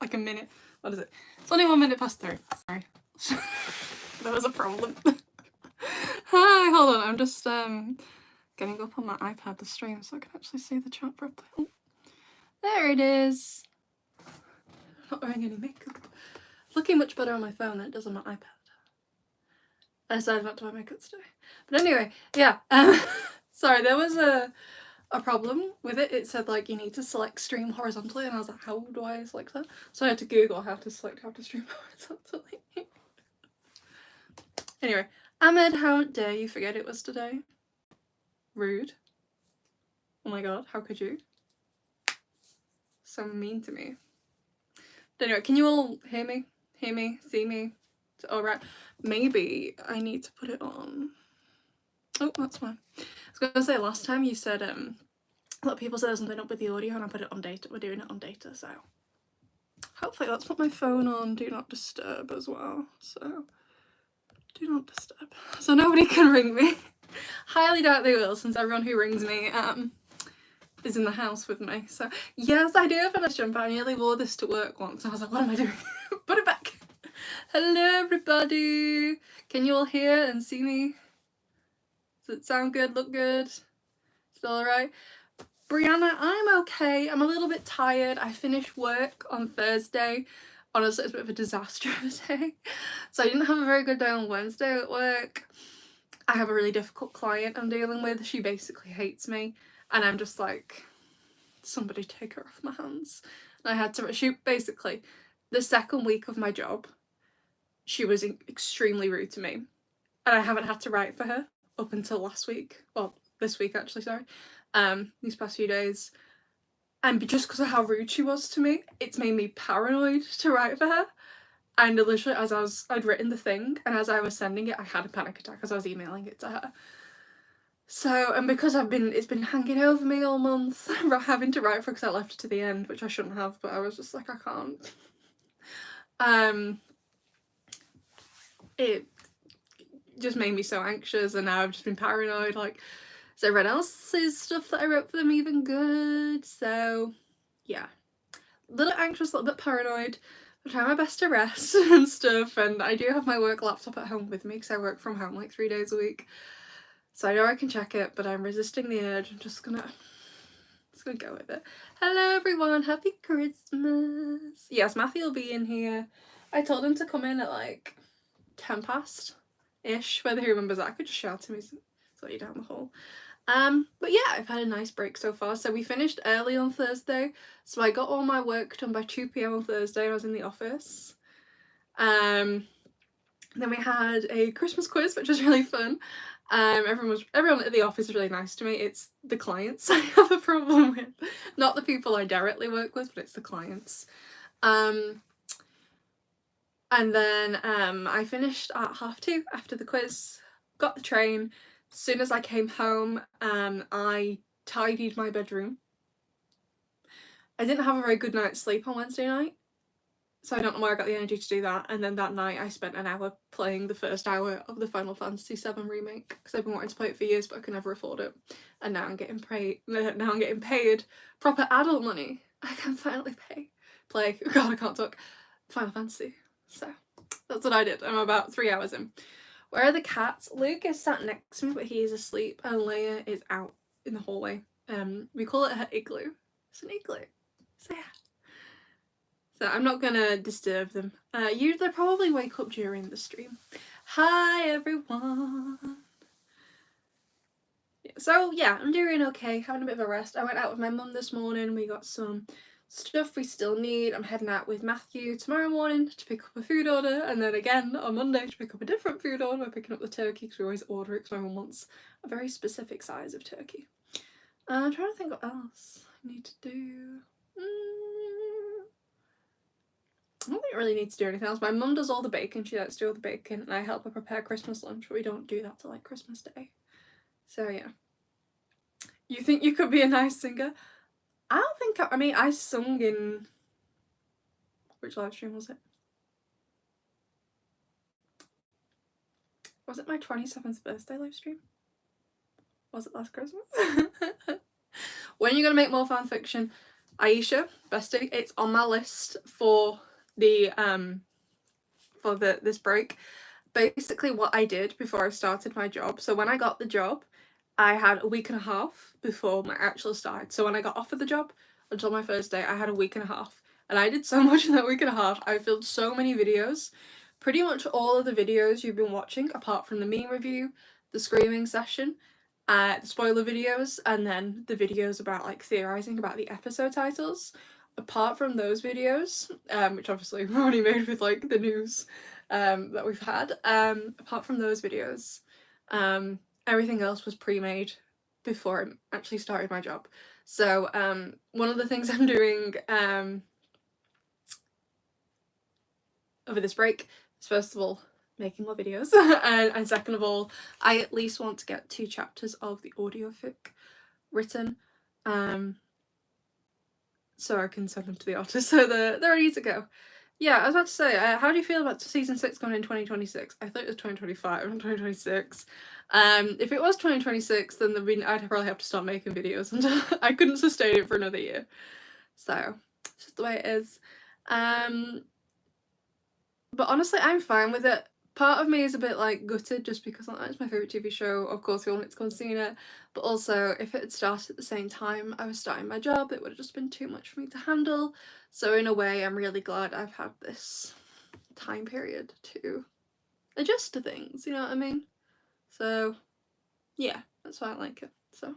like a minute. What is it? It's only 1 minute past 3. Sorry. There was a problem. Hi, hold on. I'm just getting up on my iPad to stream so I can actually see the chat properly. Oh, there it is. Not wearing any makeup. Looking much better on my phone than it does on my iPad. I decided not to wear makeup today. But anyway, yeah. Sorry, there was a problem with it. It said like you need to select stream horizontally, and I was like, how do I select that? So I had to Google how to select how to stream horizontally. Anyway, Ahmed, how dare you forget it was today? Rude. Oh my god, how could you? So mean to me. But anyway, can you all hear me? Hear me? See me? Alright. Maybe I need to put it on. Oh, that's fine. I was gonna say, last time you said a lot of people said there's something up with the audio and I put it on data. We're doing it on data, so hopefully let's put my phone on do not disturb as well. So do not disturb. So nobody can ring me. Highly doubt they will, since everyone who rings me is in the house with me. So yes, I do have a nice jumper. I nearly wore this to work once. I was like, what am I doing? Put it back. Hello everybody. Can you all hear and see me? Does it sound good? Look good? Is it alright? Brianna, I'm okay. I'm a little bit tired. I finished work on Thursday. Honestly, it's a bit of a disaster of a day. So I didn't have a very good day on Wednesday at work. I have a really difficult client I'm dealing with. She basically hates me. And I'm just like, somebody take her off my hands. And I had to, she basically, the second week of my job, she was extremely rude to me. And I haven't had to write for her up until last week. Well, this week actually, sorry. These past few days. And just because of how rude she was to me, it's made me paranoid to write for her. And literally, I'd written the thing, and as I was sending it, I had a panic attack as I was emailing it to her. So, and because it's been hanging over me all month, having to write for because I left it to the end, which I shouldn't have, but I was just like, I can't. It just made me so anxious, and now I've just been paranoid, like, is everyone else's stuff that I wrote for them even good? So, yeah. A little anxious, a little bit paranoid. I try my best to rest and stuff, and I do have my work laptop at home with me because I work from home like 3 days a week. So I know I can check it, but I'm resisting the urge. I'm just gonna go with it. Hello everyone, happy Christmas. Yes, Matthew will be in here. I told him to come in at like 10 past-ish, whether he remembers that. I could just shout him, he's slightly down the hall. But yeah, I've had a nice break so far. So we finished early on Thursday, so I got all my work done by 2 PM on Thursday when I was in the office. Then we had a Christmas quiz, which was really fun. Everyone at the office is really nice to me. It's the clients I have a problem with, not the people I directly work with, but it's the clients. And then I finished at 2:30 after the quiz, got the train. As soon as I came home, I tidied my bedroom. I didn't have a very good night's sleep on Wednesday night, so I don't know where I got the energy to do that. And then that night I spent an hour playing the first hour of the Final Fantasy VII remake, because I've been wanting to play it for years but I could never afford it. And now I'm getting paid proper adult money. I can finally play, God I can't talk, Final Fantasy. So that's what I did. I'm about 3 hours in. Where are the cats? Luke is sat next to me, but he is asleep, and Leia is out in the hallway. We call it her igloo. It's an igloo. So yeah. So I'm not gonna disturb them. They'll probably wake up during the stream. Hi everyone. So yeah, I'm doing okay, having a bit of a rest. I went out with my mum this morning. We got some stuff we still need. I'm heading out with Matthew tomorrow morning to pick up a food order, and then again on Monday to pick up a different food order. We're picking up the turkey because we always order it because my mum wants a very specific size of turkey. I'm trying to think what else I need to do. I don't think I really need to do anything else. My mum does all the baking. She likes to do all the baking, and I help her prepare Christmas lunch, but we don't do that till like Christmas Day. So yeah. You think you could be a nice singer? I don't think I mean, I sung in... Which live stream was it? Was it my 27th birthday live stream? Was it last Christmas? When are you going to make more fan fiction? Aisha, bestie, it's on my list for the this break. Basically what I did before I started my job. So when I got the job, I had a week and a half before my actual start. So when I got offered the job until my first day, I had a week and a half. And I did so much in that week and a half. I filmed so many videos. Pretty much all of the videos you've been watching, apart from the meme review, the screaming session, the spoiler videos, and then the videos about like theorising about the episode titles. Apart from those videos, which obviously we've already made with like the news that we've had, apart from those videos, everything else was pre-made before I actually started my job. So one of the things I'm doing over this break is, first of all, making more videos, and second of all, I at least want to get 2 chapters of the audiofic written, so I can send them to the artist so they're ready to go. Yeah, I was about to say, how do you feel about season 6 coming in 2026? I thought it was 2025 and 2026. If it was 2026, then I'd probably have to start making videos, and I couldn't sustain it for another year. So, it's just the way it is. But honestly, I'm fine with it. Part of me is a bit like gutted just because it's my favourite TV show. Of course we all need to go and see it. But also, if it had started at the same time I was starting my job, it would have just been too much for me to handle. So in a way, I'm really glad I've had this time period to adjust to things, you know what I mean? So yeah, that's why I like it. So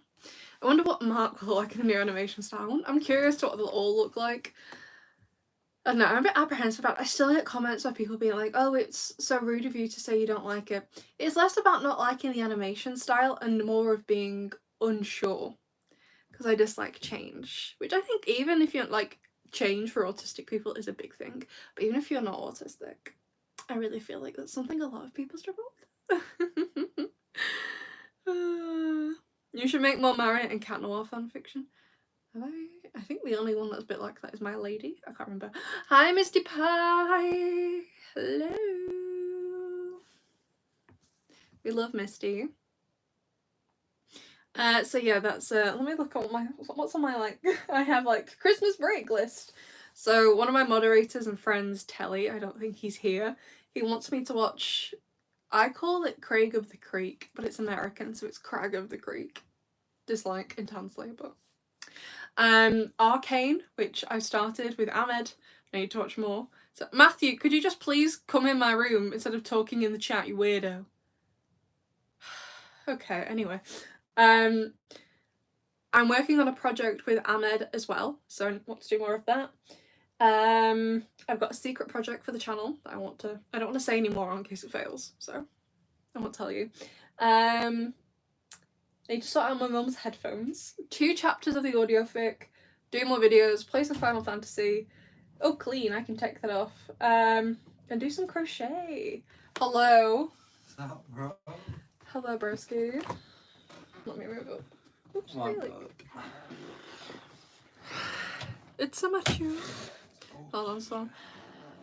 I wonder what Mark will look like in the new animation style. I'm curious to what they'll all look like. I don't know, I'm a bit apprehensive about it. I still get comments of people being like, oh, it's so rude of you to say you don't like it. It's less about not liking the animation style and more of being unsure. Because I dislike change. Which I think even if you're like, change for autistic people is a big thing. But even if you're not autistic, I really feel like that's something a lot of people struggle with. You should make more Marionette and Cat Noir fanfiction. I think the only one that's a bit like that is My Lady. I can't remember. Hi, Misty Pie. Hello. We love Misty. So yeah, that's let me look at what's on my like I have like Christmas break list. So one of my moderators and friends, Telly, I don't think he's here. He wants me to watch, I call it Craig of the Creek, but it's American, so it's Crag of the Creek. Dislike intensely, but Arcane, which I started with Ahmed. I need to watch more. So Matthew, could you just please come in my room instead of talking in the chat, you weirdo? Okay, anyway. I'm working on a project with Ahmed as well, so I want to do more of that. I've got a secret project for the channel that I don't want to say any more in case it fails, so I won't tell you. I need to sort out my mum's headphones. 2 chapters of the audiofic, do more videos, play some Final Fantasy. Oh, clean, I can take that off. And do some crochet. Hello. What's up, bro? Hello, broski. Let me move up. Oops, really? It's so much you. Hold on, so.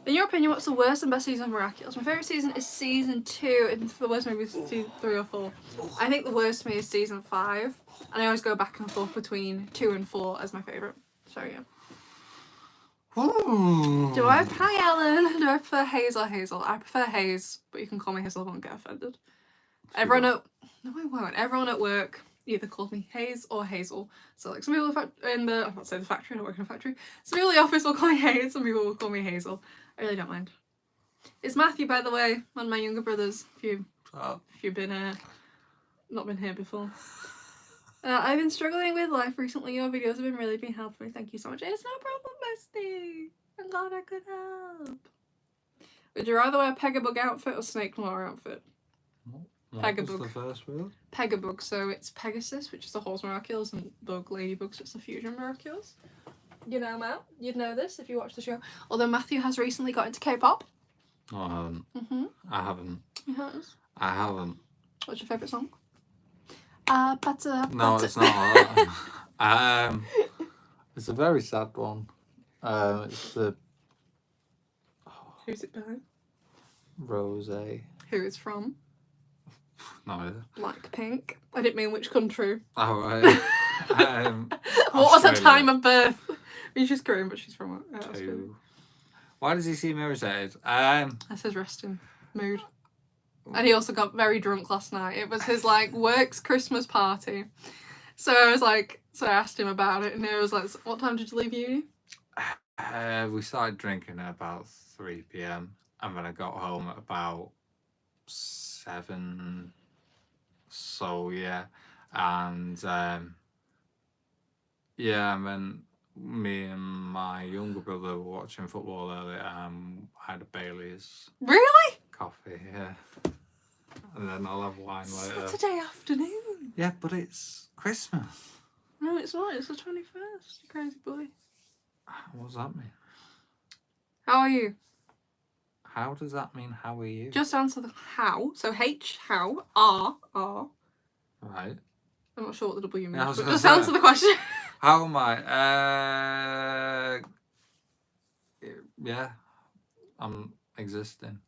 In your opinion, what's the worst and best season of Miraculous? My favourite season is season 2, and the worst maybe is season 3 or 4. I think the worst to me is season 5, and I always go back and forth between 2 and 4 as my favourite. So yeah. Ooh. Hi Ellen, do I prefer Haze or Hazel? I prefer Haze, but you can call me Hazel, I won't get offended. No I won't. Everyone at work either calls me Haze or Hazel. So like some people in the, I'm not saying the factory, I don't work in a factory. Some people in the office will call me Haze, some people will call me Hazel. I really don't mind. It's Matthew, by the way, one of my younger brothers, if you've been not been here before. I've been struggling with life recently. Your videos have been really helping me. Thank you so much. It's no problem, bestie. I'm glad I could help. Would you rather wear a Pegabug outfit or Snake Noir outfit? What was the first word? Pegabug, so it's Pegasus, which is the horse Miraculous, and Bug Ladybug, so it's the fusion Miraculous. You know, Matt, you'd know this if you watch the show. Although Matthew has recently got into K-pop. No, I haven't. I haven't. He has? I haven't. What's your favourite song? No, it's not that. It's a very sad one. It's the... Who's it by? Rose. Who it's from? No idea. Blackpink. I didn't mean which country. Oh, right. What was her time of birth? She's Korean, but she's from Australia. 2. Why does he seem irritated? That's his resting mood. And he also got very drunk last night. It was his like work's Christmas party. So I asked him about it, and he was like, "What time did you leave uni?" We started drinking at about 3 p.m. and then I got home at about 7. So yeah, and yeah, and then me and my younger brother were watching football earlier. I had a Bailey's Really? coffee, yeah, and then I'll have wine later. Saturday afternoon. Yeah, but it's Christmas. No, it's not. It's the 21st. You crazy boy. What does that mean? How are you? How does that mean? How are you? Just answer the how. So H how R. Right. I'm not sure what the W means, Yeah, I was but gonna just say. answer the question. How am I? Yeah, I'm existing.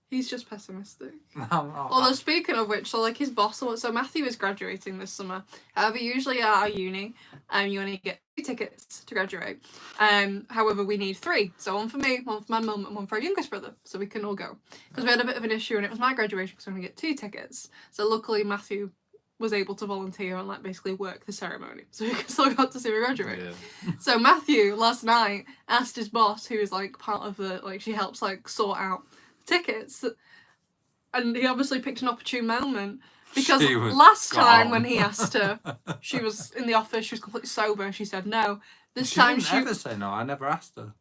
He's just pessimistic. No, Although speaking of which, so like his boss, so Matthew is graduating this summer. However, usually at our uni, you only get 2 tickets to graduate. However, we need 3. So one for me, one for my mum, and one for our youngest brother, so we can all go. Because we had a bit of an issue, and it was my graduation, because we only get 2 tickets. So luckily, Matthew was able to volunteer and like basically work the ceremony, so he still got to see me graduate. Yeah. So Matthew last night asked his boss, who is like part of the like she helps like sort out tickets, and he obviously picked an opportune moment because last time when he asked her, she was in the office, she was completely sober, and she said no. This time she never say no. I never asked her.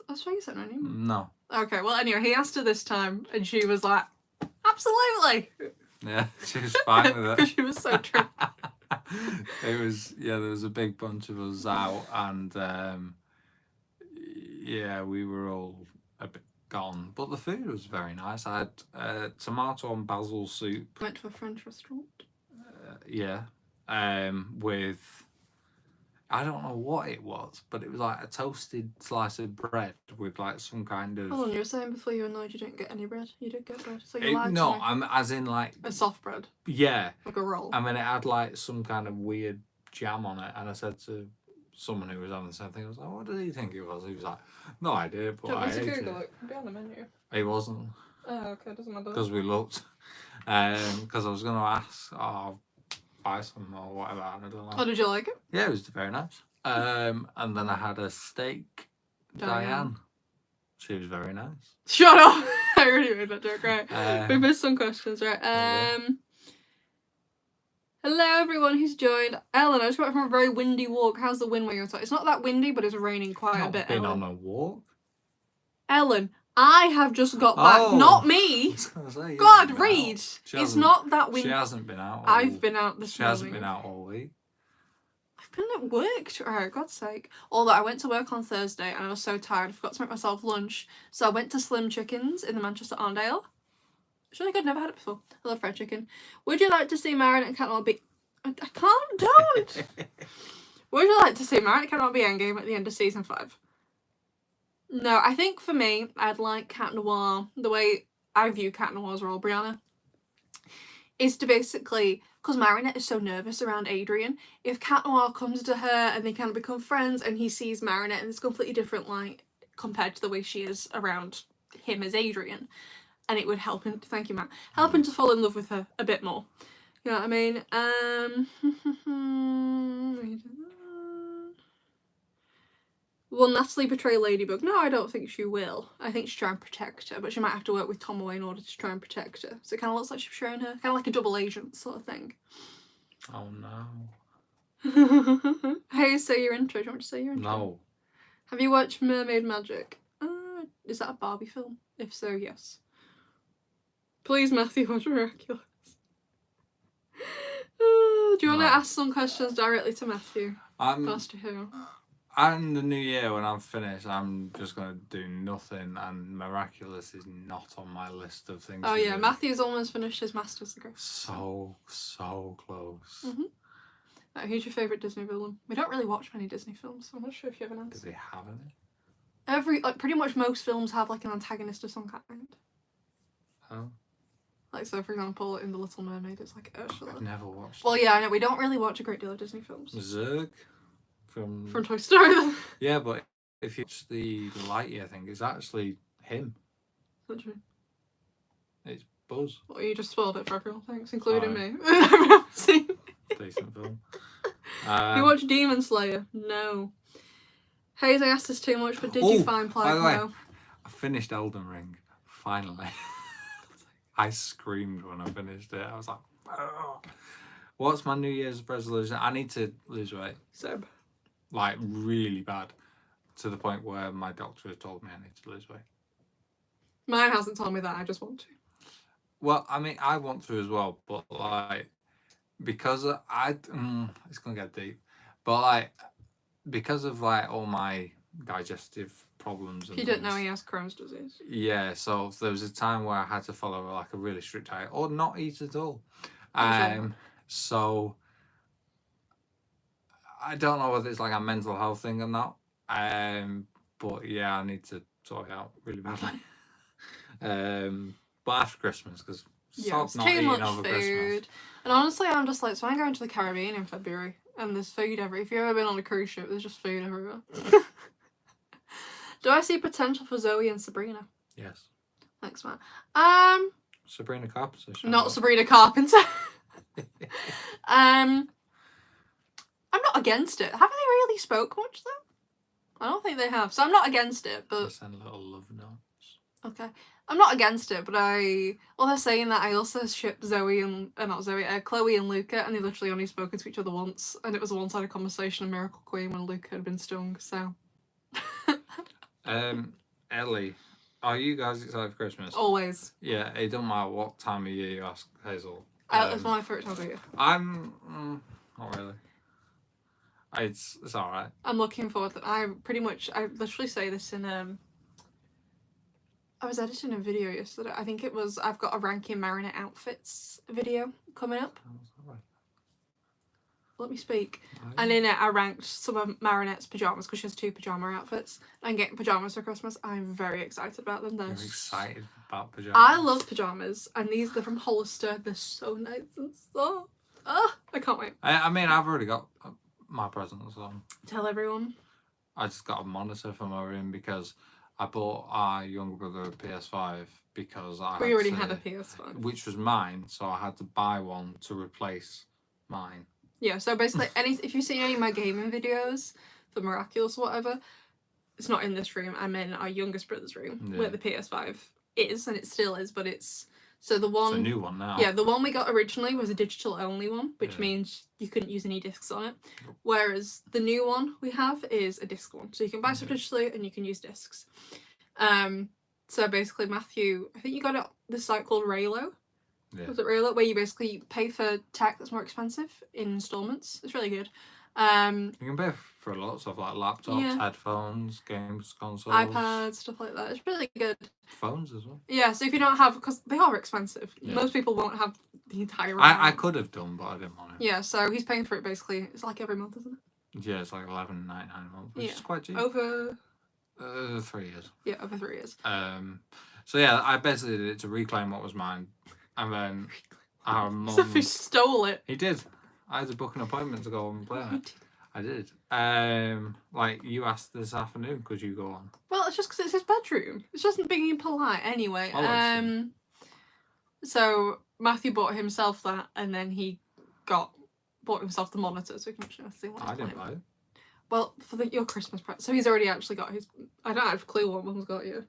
That's what you said, right? No. Okay, well anyway, he asked her this time, and she was like, absolutely. Yeah, she was fine with it. Because she was so drunk. It was, yeah, there was a big bunch of us out, and yeah, we were all a bit gone, but the food was very nice. I had tomato and basil soup. Went to a French restaurant. Yeah, with, I don't know what it was, but it was like a toasted slice of bread with like some kind of. Hold on, you were saying before you were annoyed you didn't get any bread. You did get bread, so you lied No, to me. I'm as in like A soft bread. Yeah. Like a roll. And then it had like some kind of weird jam on it, and I said to someone who was having the same thing, I was like, "What did he think it was?" He was like, "No idea, but I ate it." Google it. It'll be on the menu. He wasn't. Oh, okay, doesn't matter. Because we looked. Because I was going to ask, I'll buy some or whatever, and I don't know. Oh, did you like it? Yeah, it was very nice. And then I had a steak Diane. She was very nice. Shut up! I already made that joke, right? We missed some questions, right? Hello everyone who's joined. Ellen, I just got back from a very windy walk. How's the wind where you're talking? It's not that windy, but it's raining quite a bit. Been Ellen. on a walk? Ellen, I have just got back. Not me. God, read. It's not that windy. She hasn't been out. I've been out this morning. She hasn't been out all week. I've been at work. Oh, God's sake. Although I went to work on Thursday and I was so tired, I forgot to make myself lunch. So I went to Slim Chickens in the Manchester Arndale. It's really good, never had it before. I love fried chicken. Would you like to see Marin and Cantwell be... I can't, don't! Would you like to see Marin and Cantwell be endgame at the end of season 5? No, I think for me, I'd like Cat Noir, the way I view Cat Noir's role, Brianna, is to basically, because Marinette is so nervous around Adrian, if Cat Noir comes to her and they kind of become friends and he sees Marinette in this completely different light compared to the way she is around him as Adrian, and it would help him, thank you Matt, help him to fall in love with her a bit more. You know what I mean? Will Natalie betray Ladybug? No, I don't think she will. I think she's trying to protect her, but she might have to work with Tom away in order to try and protect her. So it kind of looks like she's betraying her. Kind of like a double agent sort of thing. Oh no. Hey, say your intro. Do you want me to say your intro? No. Have you watched Mermaid Magic? Is that a Barbie film? If so, yes. Please, Matthew, watch Miraculous. Do you want to ask some questions directly to Matthew? Close to who? In the new year, when I'm finished, I'm just going to do nothing, and Miraculous is not on my list of things. Oh yeah, Matthew's almost finished his master's degree. So close. Who's your favourite Disney villain? We don't really watch many Disney films, so I'm not sure if you have an answer. Do they have any? Pretty much most films have like an antagonist of some kind. Oh. Like, so for example, in The Little Mermaid, it's like Ursula. I've never watched Well, yeah, I know, we don't really watch a great deal of Disney films. Zurg from From Toy Story. Then. Yeah, but if you watch the Lightyear thing, it's actually him. Not true. It's Buzz. Well, you just spoiled it for everyone, thanks, including Alright. me. Everyone's seen it. Decent film. You watched Demon Slayer? No. Hayes, I asked this too much, but did you find by the Plague? way, I finished Elden Ring. Finally. I screamed when I finished it. I was like, oh. What's my New Year's resolution? I need to lose weight. Seb. Like, really bad. To the point where my doctor has told me I need to lose weight. Mine hasn't told me that, I just want to. Well, I mean, I want to as well, but like, because it's gonna get deep, but like, because of like all my digestive problems. And He didn't know he has Crohn's disease. Yeah, so there was a time where I had to follow like a really strict diet or not eat at all. So I don't know whether it's like a mental health thing or not. But yeah, I need to sort it out really badly. But after Christmas, because Yeah, it's not too eating much over food. Christmas. And honestly, I'm just like, so I'm going to the Caribbean in February, and there's food everywhere. If you've ever been on a cruise ship, there's just food everywhere. Do I see potential for Zoe and Sabrina? Yes. Thanks, Matt. Sabrina Carpenter. Not Sabrina Carpenter. I'm not against it. Haven't they really spoke much though? I don't think they have. So I'm not against it, but They send little love notes. okay. I'm not against it, but well, they're saying that I also ship Chloe and Luca, and they literally only spoken to each other once, and it was a one-sided conversation in Miracle Queen when Luca had been stung, so. Ellie, are you guys excited for Christmas? Always. Yeah, it doesn't matter what time of year you ask Hazel. It's my favourite time of year. I'm not really. It's alright. I'm looking forward to it. I literally say this in I was editing a video yesterday. I think it was I've got a ranking Marinette outfits video coming up. Let me speak. And in it I ranked some of Marinette's pyjamas because she has 2 pyjama outfits. I'm getting pyjamas for Christmas. I'm very excited about them. You're excited about pyjamas? I love pyjamas, and they're from Hollister. They're so nice and soft. I can't wait. I mean, I've already got my presents. Tell everyone. I just got a monitor for my room because I bought our younger brother a PS5 because we already had a PS5. Which was mine, so I had to buy one to replace mine. Yeah, so basically, if you see any of my gaming videos for Miraculous or whatever, it's not in this room. I'm in our youngest brother's room where the PS5 is, and it still is, but it's the one. It's a new one now. Yeah, the one we got originally was a digital only one, which means you couldn't use any discs on it. Whereas the new one we have is a disc one, so you can buy stuff digitally and you can use discs. So basically, Matthew, I think you got it this site called Raylo. Yeah. Was it Raylo? Where you basically pay for tech that's more expensive in installments. It's really good. You can pay for a lot of stuff like laptops, headphones, games, consoles, iPads, stuff like that. It's really good. Phones as well. Yeah, so if you don't have, because they are expensive. Yeah. Most people won't have the entire amount. I could have done, but I didn't want it. Yeah, so he's paying for it basically. It's like every month, isn't it? Yeah, it's like $11.99 a month, which is quite cheap. Over 3 years. Yeah, over 3 years. So yeah, I basically did it to reclaim what was mine, and then our mum. Sophie stole it. He did. I had to book an appointment to go and play on it. I did. Like you asked this afternoon, could you go on? Well, it's just because it's his bedroom. It's just being impolite anyway. So Matthew bought himself that, and then he bought himself the monitor, so he can actually see what. I didn't buy it. Well, for your Christmas present, so he's already actually got his. I don't have a clue what Mum's got you.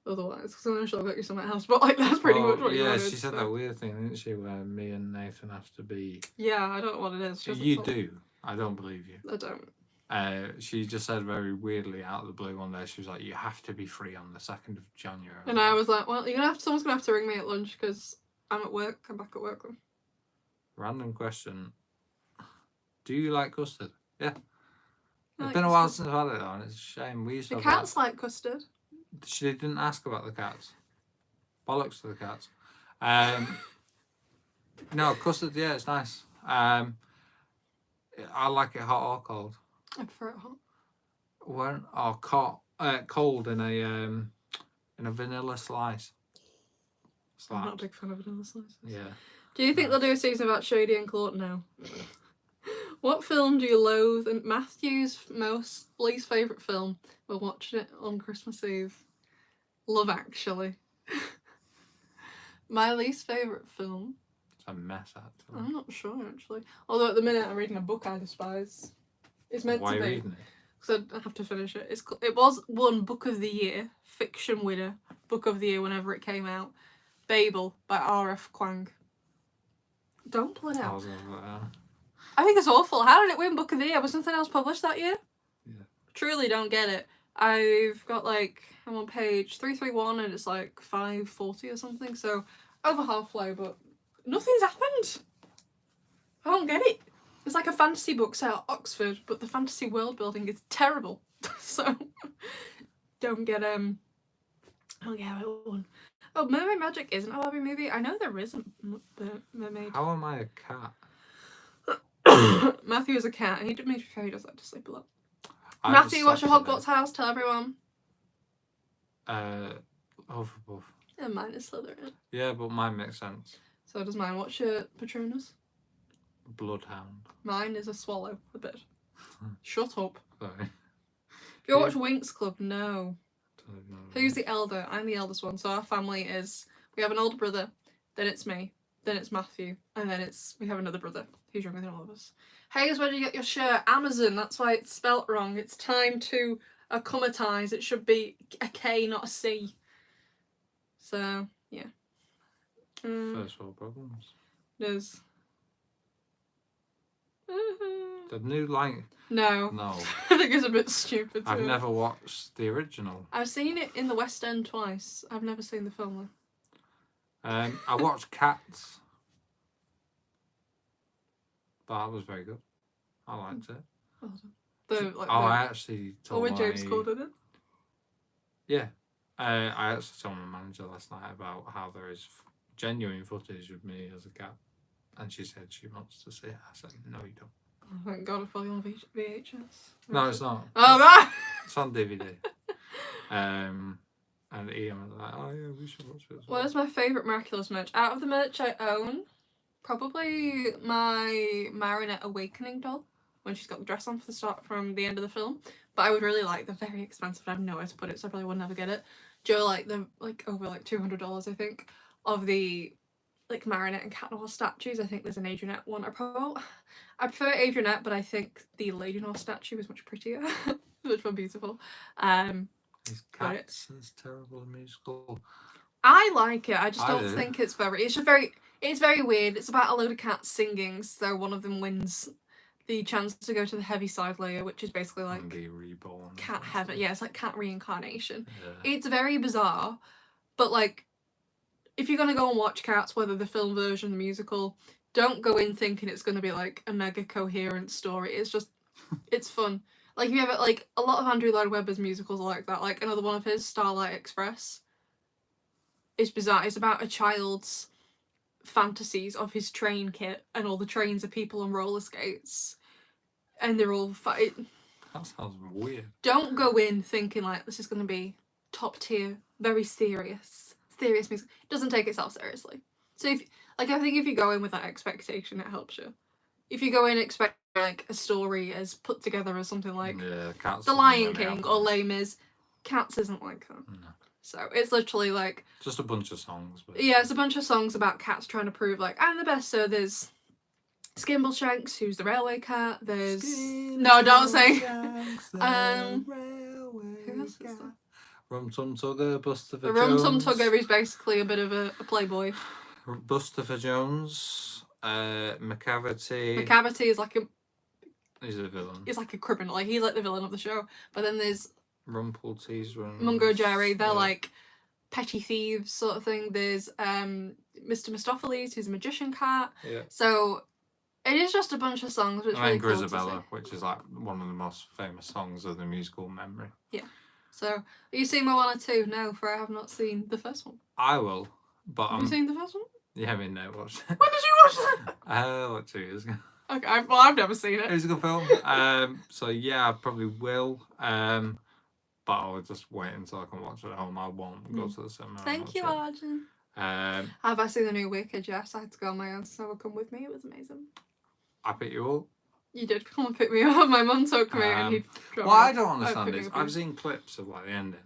Otherwise, because I'm sure I got you something else. But like, that's pretty much what you wanted. Yeah, she said that weird thing, didn't she? Where me and Nathan have to be. Yeah, I don't know what it is. You do. I don't believe you. I don't. She just said very weirdly out of the blue one day, she was like, you have to be free on the 2nd of January. And I was like, well, someone's gonna have to ring me at lunch because I'm at work. I'm back at work then. Random question. Do you like custard? Yeah. It's like been a while since I've had it though, and it's a shame. We used to the have cats like custard. She didn't ask about the cats. Bollocks to the cats. No, custard, yeah, it's nice. I like it hot or cold. I prefer it hot. Cold in a vanilla slice. I'm not a big fan of vanilla slices. Yeah. Do you think they'll do a season about Shady and Court now? What film do you loathe? And Matthew's least favourite film. We're watching it on Christmas Eve. Love Actually. My least favourite film. It's a mess, actually. I'm not sure actually. Although at the minute I'm reading a book I despise. It's meant Why to are be. you reading it? Because I have to finish it. It was won Book of the Year, fiction winner, Book of the Year whenever it came out. Babel by R.F. Kuang. Don't pull it out. I think it's awful. How did it win Book of the Year? Was something else published that year? Yeah. Truly don't get it. I've got I'm on page 331 and it's 540 or something, so over halfway, but nothing's happened. I don't get it. It's like a fantasy book set at Oxford, but the fantasy world building is terrible. So don't get how it won. Oh, Mermaid Magic isn't a Barbie movie. I know there isn't Mermaid. How am I a cat? Matthew is a cat, and he does like to sleep a lot. Matthew, what's your Hogwarts house? Tell everyone. Hufflepuff. And mine is Slytherin. Yeah, but mine makes sense. So does mine. What's your Patronus? Bloodhound. Mine is a swallow. A bit. Shut up. Sorry. Have you watched Winx Club? No. Don't know. Who's the elder? I'm the eldest one. So our family is, we have an older brother, then it's me, then it's Matthew, and then we have another brother who's younger than all of us. Hayes, where did you get your shirt? Amazon. That's why it's spelt wrong. It's time to acclimatize. It should be a K, not a C. So, yeah. First world problems. There's... The new line. No. No. I think it's a bit stupid. I've never watched the original. I've seen it in the West End twice. I've never seen the film though. I watched Cats. But that was very good. I liked it. I actually told when James called it. Yeah. I actually told my manager last night about how there is genuine footage of me as a cat. And she said she wants to see it. I said, no, you don't. Oh, thank God, it's probably on VHS. No, it's not. Oh, right! It's on DVD. And Ian was like, oh, yeah, we should watch it. What is my favourite Miraculous merch? Out of the merch I own, probably my Marinette Awakening doll, when she's got the dress on from the end of the film. But I would really like the very expensive, I have nowhere to put it, so I probably would never get it. Joe, over $200, I think, of the Marinette and Cat Noir statues. I think there's an Adrianette one. I prefer Adrianette, but I think the Lady Noir statue is much prettier, much more beautiful. Is Cats as terrible a musical? I like it. I just don't think it's very. It's very weird. It's about a load of cats singing, so one of them wins the chance to go to the heavy side layer, which is basically and be reborn. Cat heaven. Yeah, it's like cat reincarnation. Yeah. It's very bizarre, but if you're gonna go and watch Cats, whether the film version, the musical, don't go in thinking it's gonna be a mega coherent story. It's just, it's fun. If you have a lot of Andrew Lloyd Webber's musicals are like that. Another one of his, Starlight Express, is bizarre. It's about a child's fantasies of his train kit, and all the trains are people on roller skates, and they're all That sounds weird. Don't go in thinking this is gonna be top tier, very serious music. It doesn't take itself seriously. So I think if you go in with that expectation, it helps you. If you go in expecting a story as put together as something Cats The Lion King or Les Mis, Cats isn't like that. No. So it's literally just a bunch of songs. But... yeah, it's a bunch of songs about cats trying to prove I'm the best. So there's Skimbleshanks, who's the railway cat. There's no, don't say. Who else is there? Rum Tum Tugger, Bustopher Jones. Rum Tum Tugger is basically a bit of a playboy. Bustopher Jones, McCavity. McCavity is he's a villain. He's a criminal. He's the villain of the show. But then there's Rumpelstiltskin. Mungo Jerry. They're petty thieves sort of thing. There's Mr. Mistopheles, who's a magician cat. Yeah. So it is just a bunch of songs. Which really cool Grisabella, which is one of the most famous songs of the musical memory. Yeah. So, are you seeing my 1 or 2? No, for I have not seen the first one. I will, but have you seen the first one? Yeah, no, watched it. When did you watch that? 2 years ago. Okay, I've never seen it. It was a good film. So yeah, I probably will. But I'll just wait until I can watch it at home. I won't go to the cinema. Thank you, Arjun. Have I seen the new Wicked? Yes, I had to go on my own. So come with me. It was amazing. I picked you up. You did come and pick me up. My mum took me and he dropped What me I off. don't understand picked is me up. I've seen clips of like the ending.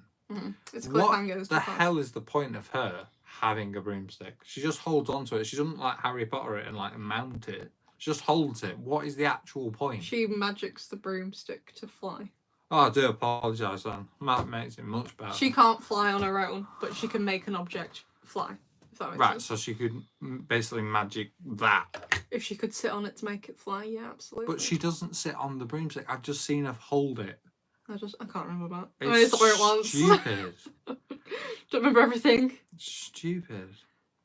It's What cliffhangers. the hell is the point of her having a broomstick? She just holds onto it. She doesn't like Harry Potter it and like mount it. She just holds it. What is the actual point? She magics the broomstick to fly. Oh, I do apologise then. That makes it much better. She can't fly on her own, but she can make an object fly. If that makes Right, sense. so she could basically magic that. If she could sit on it to make it fly, yeah, absolutely. But she doesn't sit on the broomstick. I've just seen her hold it. I can't remember that. It's where it was. stupid. Don't remember everything. Stupid.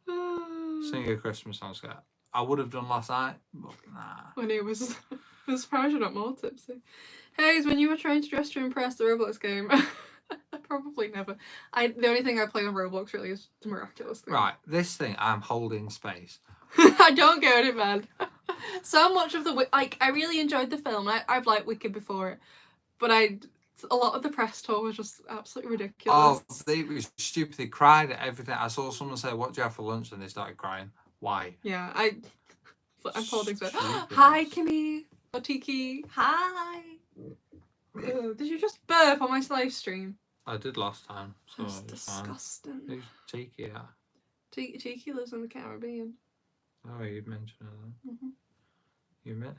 Sing a Christmas song, Scott. I would have done last night, but nah. When he was... I'm surprised you're not more tipsy. Hayes, when you were trying to dress to impress the Roblox game... Probably never. The only thing I play on Roblox really is the miraculous thing. Right, this thing, I'm holding space. I don't get it, man. So much of the... I really enjoyed the film. I've liked Wicked before it. But a lot of the press tour was just absolutely ridiculous. Oh, they were stupid. They cried at everything. I saw someone say, "What do you have for lunch?" and they started crying. Why? Yeah, I'm holding space. Hi, Kimmy. Or Tiki. Hi. Ew, did you just burp on my live stream? I did last time. So That's disgusting. Who's Tiki at? Tiki lives in the Caribbean. Oh, you mentioned it then. Mm-hmm. You met?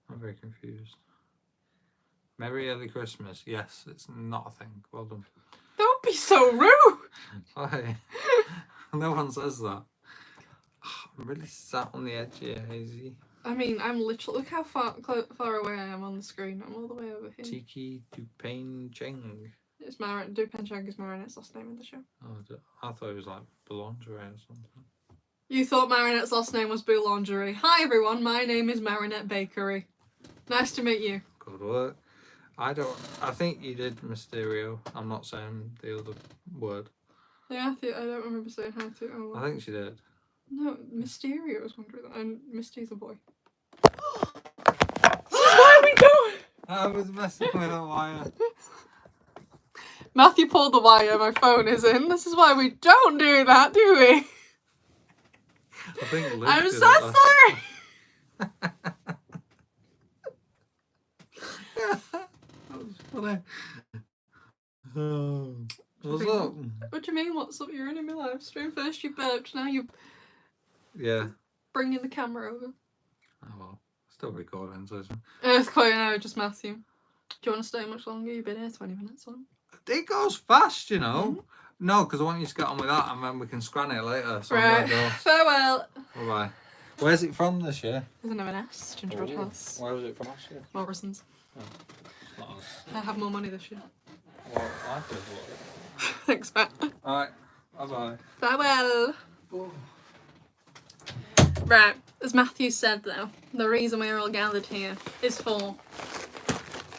I'm very confused. Merry Early Christmas. Yes, it's not a thing. Well done. Don't be so rude! Why? No one says that. I'm really sat on the edge here, Hazy. I mean, I'm literally... Look how far away I am on the screen. I'm all the way over here. Tiki Dupain Cheng. It's Dupen Chang is Marinette's last name in the show. Oh, I thought it was like Boulangerie or something. You thought Marinette's last name was Boulangerie. Hi everyone, my name is Marinette Bakery. Nice to meet you. Good work. I think you did Mysterio. I'm not saying the other word. Yeah, I don't remember saying hi to. Oh, well. I think she did. No, Mysterio was wondering that. And Misty's a boy. What are we doing? I was messing with a wire. Matthew pulled the wire, my phone is in. This is why we don't do that, do we? I think Luke I'm did so it sorry! That was funny. What's up? What do you mean, what's up? You're in my live stream. First you burped, now you're bringing the camera over. Oh well, still recording, so It's quite just Matthew. Do you want to stay much longer? You've been here 20 minutes on. it goes fast, you know. Mm-hmm. No, because I want you to get on with that and then we can scran it later. So right. Farewell. Bye bye. Where's it from this year? There's an M&S Gingerbread House. Where was it from last year? Morrison's. Oh, it's not us. I have more money this year. Well, I could have bought it. Thanks, Matt. Alright, bye bye. Farewell. Oh. Right, as Matthew said though, the reason we're all gathered here is for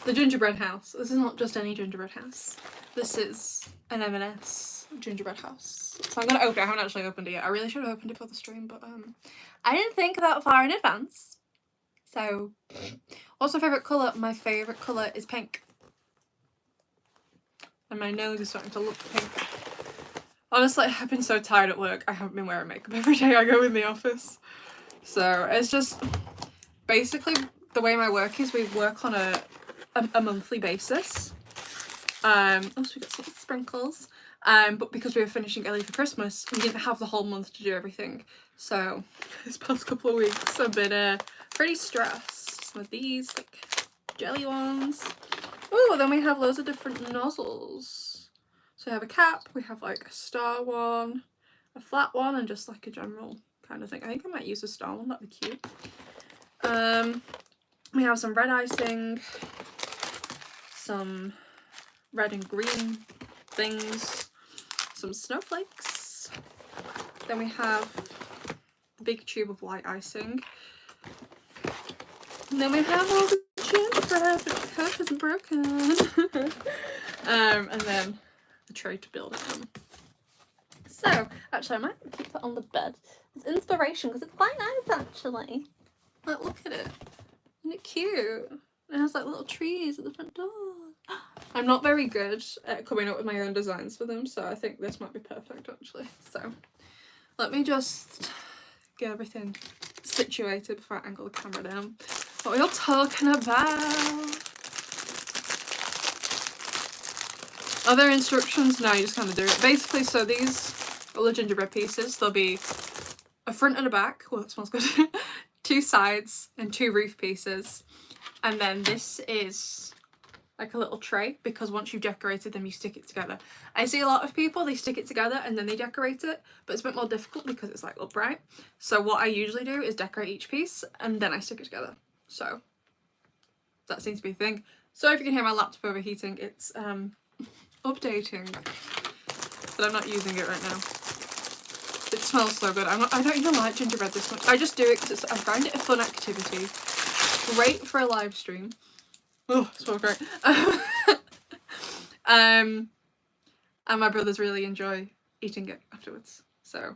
the gingerbread house. This is not just any gingerbread house. This is an M&S gingerbread house. So I'm going to open it. I haven't actually opened it yet. I really should have opened it for the stream, but I didn't think that far in advance. So, what's my favourite colour? My favourite colour is pink. And my nose is starting to look pink. Honestly, I've been so tired at work. I haven't been wearing makeup every day I go in the office. So, it's just... Basically, the way my work is, we work on a monthly basis. So we got some sprinkles. But because we were finishing early for Christmas, we didn't have the whole month to do everything. So, this past couple of weeks, I've been pretty stressed with these like jelly ones. Oh, then we have loads of different nozzles. So we have a cap, we have like a star one, a flat one, and just like a general kind of thing. I think I might use a star one, that'd be cute. We have some red icing, some red and green things, some snowflakes. Then we have a big tube of white icing. And then we have all the gingerbread, but the cup isn't broken. And then a tray to build it on. So, actually I might keep that on the bed. It's inspiration because it's quite nice actually. Like, look at it. Isn't it cute? It has like little trees at the front door. I'm not very good at coming up with my own designs for them, so I think this might be perfect actually. So, let me just get everything situated before I angle the camera down. What are we all talking about? Are there instructions? No, you just kind of do it. Basically, so these are the gingerbread pieces. There'll be a front and a back. Oh, that smells good. 2 sides and 2 roof pieces. And then this is like a little tray, because once you've decorated them, you stick it together. I see a lot of people, they stick it together and then they decorate it, but it's a bit more difficult because it's like upright. So what I usually do is decorate each piece and then I stick it together. So that seems to be a thing. So if you can hear my laptop overheating, it's updating, but I'm not using it right now. It smells so good. I don't even like gingerbread this much. I just do it because I find it a fun activity. Great for a live stream. Oh, it smells great. And my brothers really enjoy eating it afterwards. So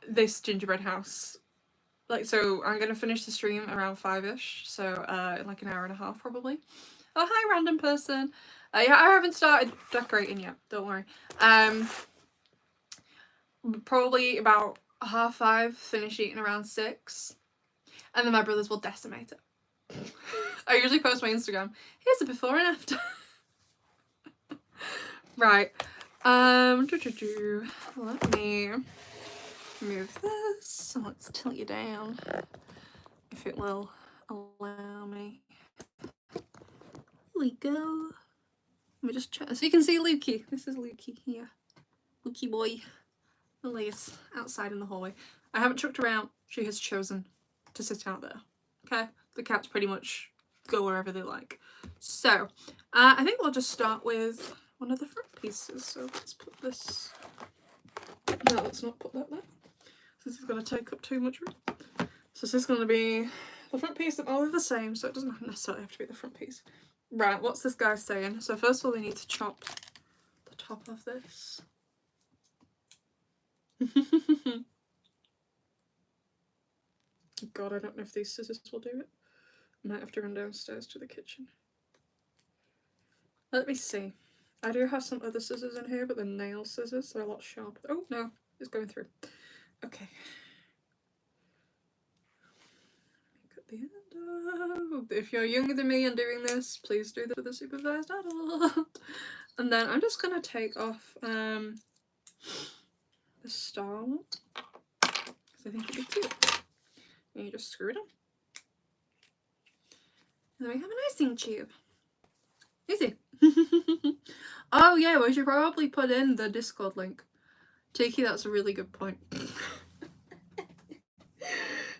this gingerbread house, like, so I'm gonna finish the stream around 5ish, so in like an hour and a half probably. Oh, hi random person. Yeah, I haven't started decorating yet, don't worry. Probably about 5:30, finish eating around 6, and then my brothers will decimate it. I usually post my Instagram, here's a before and after. Right, let me move this, let's tilt you down, if it will allow me. Here we go. Let me just check, so you can see Lukey. This is Lukey here. Lukey boy. Lily is outside in the hallway. I haven't chucked her out. She has chosen to sit out there. Okay? The cats pretty much go wherever they like. So, I think we'll just start with one of the front pieces. So let's put this... No, let's not put that there. This is going to take up too much room. So this is going to be the front piece. They're all the same, so it doesn't necessarily have to be the front piece. Right, what's this guy saying? So first of all, we need to chop the top of this. God, I don't know if these scissors will do it. I might have to run downstairs to the kitchen. Let me see. I do have some other scissors in here, but they're nail scissors. They're a lot sharper. Oh, no. It's going through. Okay. At the end of... If you're younger than me and doing this, please do this with a supervised adult. And then I'm just going to take off the star one, because I think it'd be cute. And you just screw it on. And then we have an icing tube. Easy. Oh yeah, we should probably put in the Discord link. Tiki, that's a really good point.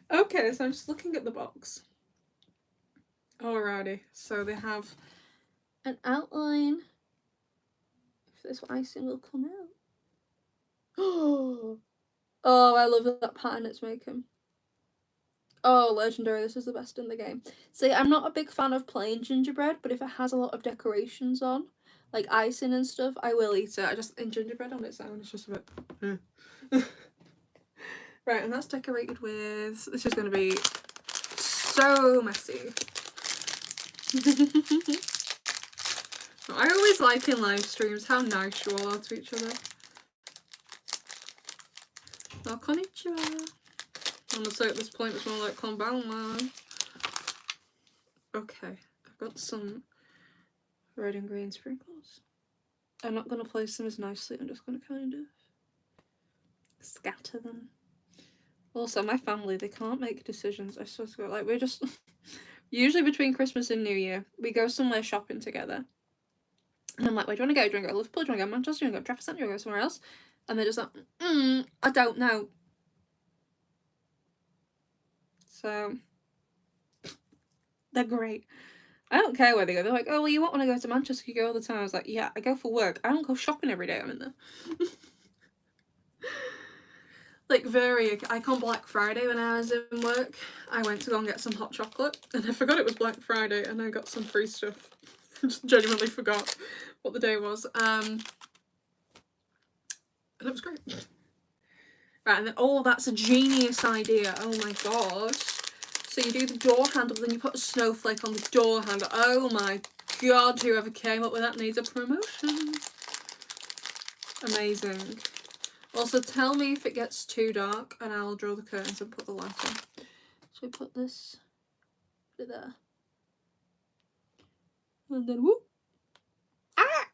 Okay, so I'm just looking at the box. Alrighty, so they have an outline. If this icing will come out. Oh, I love that pattern it's making. Oh, legendary, this is the best in the game. See, I'm not a big fan of plain gingerbread, but if it has a lot of decorations on, like icing and stuff, I will eat it. I just, in gingerbread on its own, it's just a bit... Right, and that's decorated with... This is going to be so messy. I always like in live streams how nice you all are to each other. Oh, konnichiwa. I'm gonna say at this point it's more like konbanwa. Okay, I've got some red and green sprinkles. I'm not gonna place them as nicely, I'm just gonna kind of scatter them. Also, my family, they can't make decisions, I swear to God. Like, we're just... Usually between Christmas and New Year, we go somewhere shopping together. And I'm like, where do you want to go? Do you want to go to Liverpool? Do you want to go to Manchester? Do you want to go to Trafford Centre? Do you want to go somewhere else? And they're just like, I don't know. So, they're great. I don't care where they go. They're like, oh, well, you won't want to go to Manchester. You go all the time. I was like, yeah, I go for work. I don't go shopping every day I'm in there. Like, very icon Black Friday when I was in work. I went to go and get some hot chocolate. And I forgot it was Black Friday. And I got some free stuff. I just genuinely forgot what the day was. And it was great. Right, and then, oh, that's a genius idea. Oh my god. So you do the door handle, then you put a snowflake on the door handle. Oh my god, whoever came up with that needs a promotion. Amazing. Also, tell me if it gets too dark and I'll draw the curtains and put the light on. So we put this, put it there. And then whoop. Ah!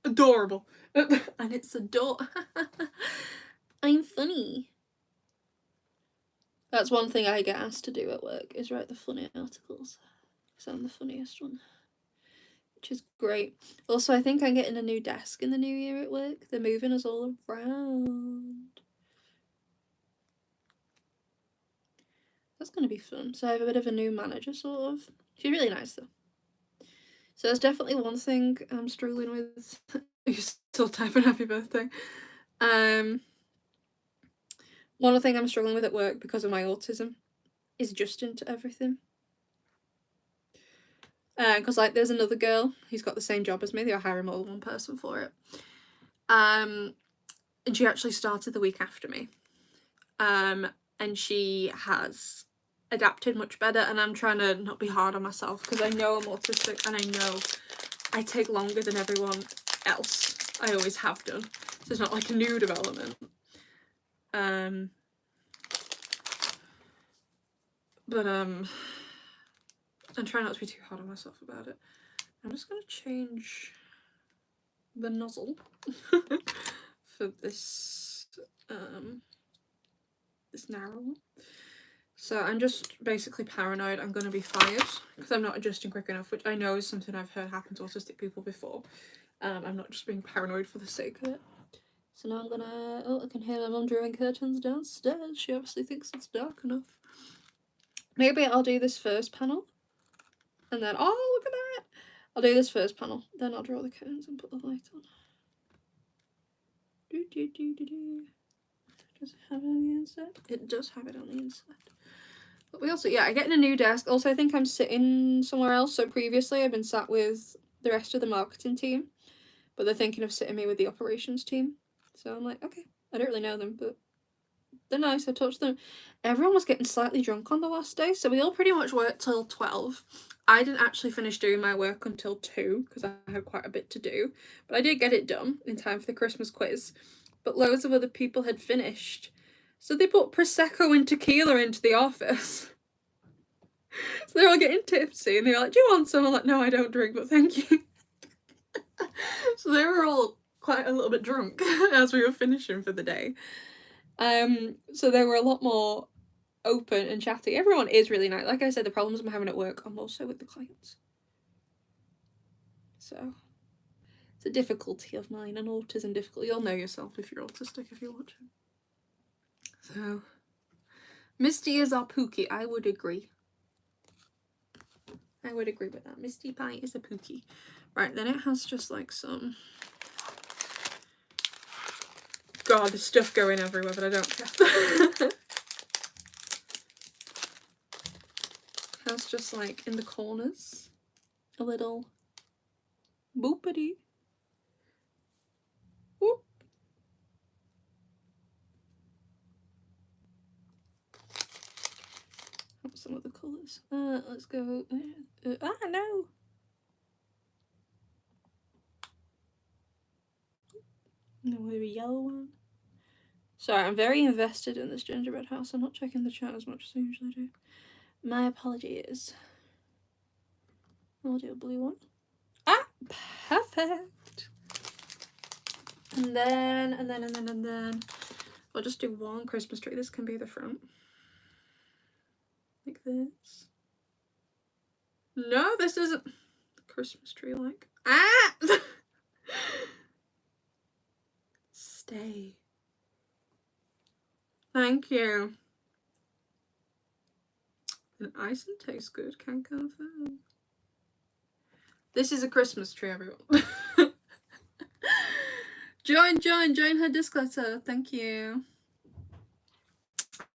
Adorable. And it's I'm funny. That's one thing I get asked to do at work, is write the funny articles. Because I'm the funniest one. Which is great. Also, I think I'm getting a new desk in the new year at work. They're moving us all around. That's going to be fun. So I have a bit of a new manager, sort of. She's really nice, though. So that's definitely one thing I'm struggling with. You're still typing happy birthday. One thing I'm struggling with at work because of my autism is adjusting to everything. Because like there's another girl who's got the same job as me. They're hiring more than one person for it. And she actually started the week after me. And she has adapted much better, and I'm trying to not be hard on myself because I know I'm autistic and I know I take longer than everyone else. I always have done. So it's not like a new development. But I'm trying not to be too hard on myself about it. I'm just gonna change the nozzle for this this narrow one. So I'm just basically paranoid I'm gonna be fired because I'm not adjusting quick enough, which I know is something I've heard happen to autistic people before. I'm not just being paranoid for the sake of it. So now I'm gonna, oh, I can hear my mum drawing curtains downstairs. She obviously thinks it's dark enough. Maybe I'll do this first panel and then, oh, look at that. I'll do this first panel, then I'll draw the curtains and put the light on. Does it have it on the inside? It does have it on the inside. But we also, yeah, I'm getting a new desk. Also, I think I'm sitting somewhere else. So previously I've been sat with the rest of the marketing team, but they're thinking of sitting me with the operations team. So I'm like, okay, I don't really know them, but they're nice. I touched them. Everyone was getting slightly drunk on the last day, so we all pretty much worked till 12. I didn't actually finish doing my work until 2 because I had quite a bit to do, but I did get it done in time for the Christmas quiz. But loads of other people had finished, so they put Prosecco and tequila into the office. So they're all getting tipsy, and they're like, do you want some? I'm like, no, I don't drink, but thank you. So they were all quite a little bit drunk as we were finishing for the day. So they were a lot more open and chatty. Everyone is really nice. Like I said, the problems I'm having at work are also with the clients. So it's a difficulty of mine, an autism difficulty. You'll know yourself if you're autistic if you're watching. So Misty is our Pookie. I would agree. I would agree with that. Misty Pie is a Pookie. Right, then it has just like some... God, there's stuff going everywhere, but I don't care. Has just like in the corners a little boopity. Whoop. Some of the colours. Let's go. No. No, a yellow one. Sorry, I'm very invested in this gingerbread house. I'm not checking the chat as much as I usually do. My apologies. I'll do a blue one. Ah, perfect. And then I'll just do one Christmas tree. This can be the front. Like this. No, this isn't Christmas tree like. Ah! Stay. Thank you. And icing tastes good, can confirm. This is a Christmas tree, everyone. Join her Discord server. Thank you.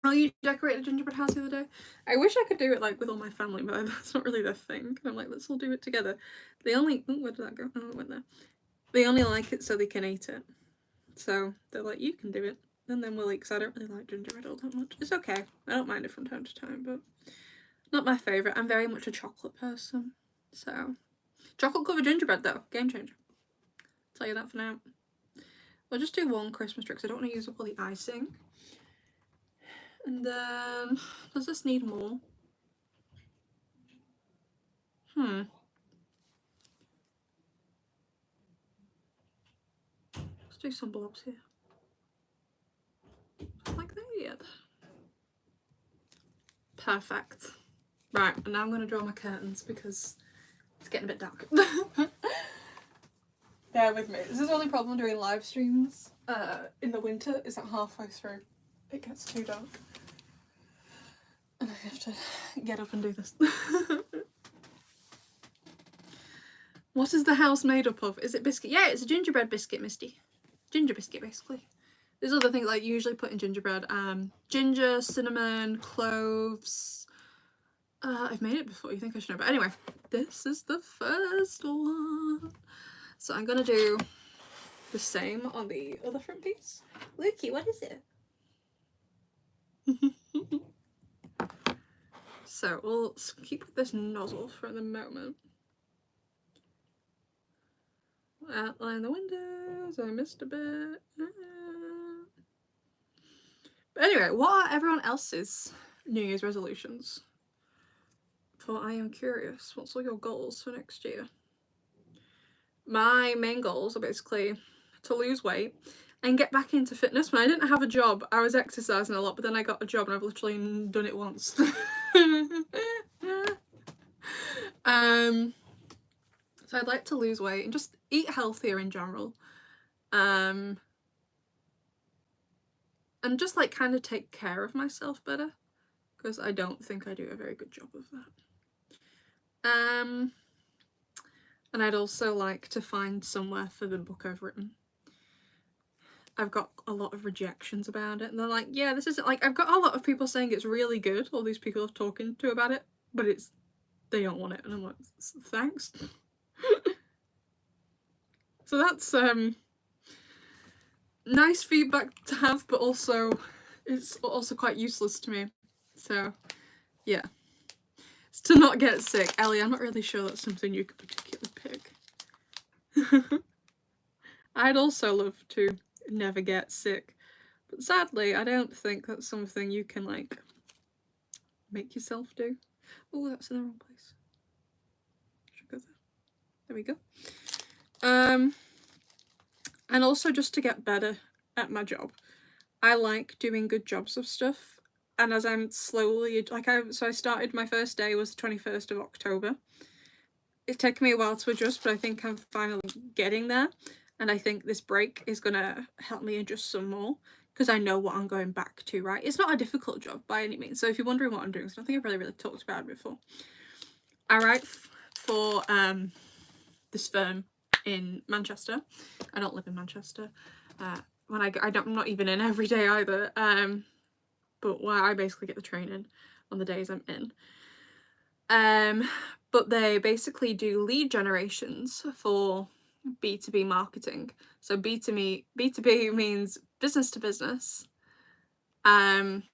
Oh, you decorated a gingerbread house the other day? I wish I could do it like with all my family, but that's not really their thing. And I'm like, let's all do it together. They only, oh, where did that go? Oh, it went there. They only like it so they can eat it. So they're like, you can do it. And then we'll eat, because I don't really like gingerbread all that much. It's okay. I don't mind it from time to time, but not my favourite. I'm very much a chocolate person. So, chocolate covered gingerbread though, game changer. I'll tell you that for now. I'll just do one Christmas tree because I don't want to use up all the icing. And then, does this need more? Let's do some blobs here. Like that yet. Perfect. Right, and now I'm going to draw my curtains because it's getting a bit dark. Bear with me. This is the only problem doing live streams in the winter, is that halfway through it gets too dark. And I have to get up and do this. What is the house made up of? Is it biscuit? Yeah, it's a gingerbread biscuit, Misty. Ginger biscuit, basically. There's other things like usually put in gingerbread. Ginger, cinnamon, cloves. I've made it before, you think I should know. But anyway, this is the first one. So I'm going to do the same on the other front piece. Lukey, what is it? So we'll keep with this nozzle for the moment. Outline the windows. I missed a bit. But anyway, what are everyone else's New Year's resolutions? For I am curious, what's all your goals for next year? My main goals are basically to lose weight and get back into fitness. When I didn't have a job, I was exercising a lot, but then I got a job and I've literally done it once. So I'd like to lose weight and just eat healthier in general. And just like kind of take care of myself better, because I don't think I do a very good job of that. And I'd also like to find somewhere for the book I've written. I've got a lot of rejections about it, and they're like, yeah, this isn't, like, I've got a lot of people saying it's really good, all these people I've talking to about it, but they don't want it, and I'm like, thanks. So that's nice feedback to have, but also it's also quite useless to me. So yeah, it's to not get sick. Ellie, I'm not really sure that's something you could particularly pick. I'd also love to never get sick, but sadly I don't think that's something you can like make yourself do. Oh, that's in the wrong place. Should go there. There we go. And also just to get better at my job. I like doing good jobs of stuff, and as I'm slowly, so I started, my first day was the 21st of October. It's taken me a while to adjust, but I think I'm finally getting there, and I think this break is gonna help me adjust some more, because I know what I'm going back to, right? It's not a difficult job by any means, so if you're wondering what I'm doing, so I don't think I've really talked about it before. I write for this firm in Manchester. I don't live in Manchester. When I'm not even in every day either. But where I basically get the training on the days I'm in. But they basically do lead generations for B2B marketing. So B2B means business to business. And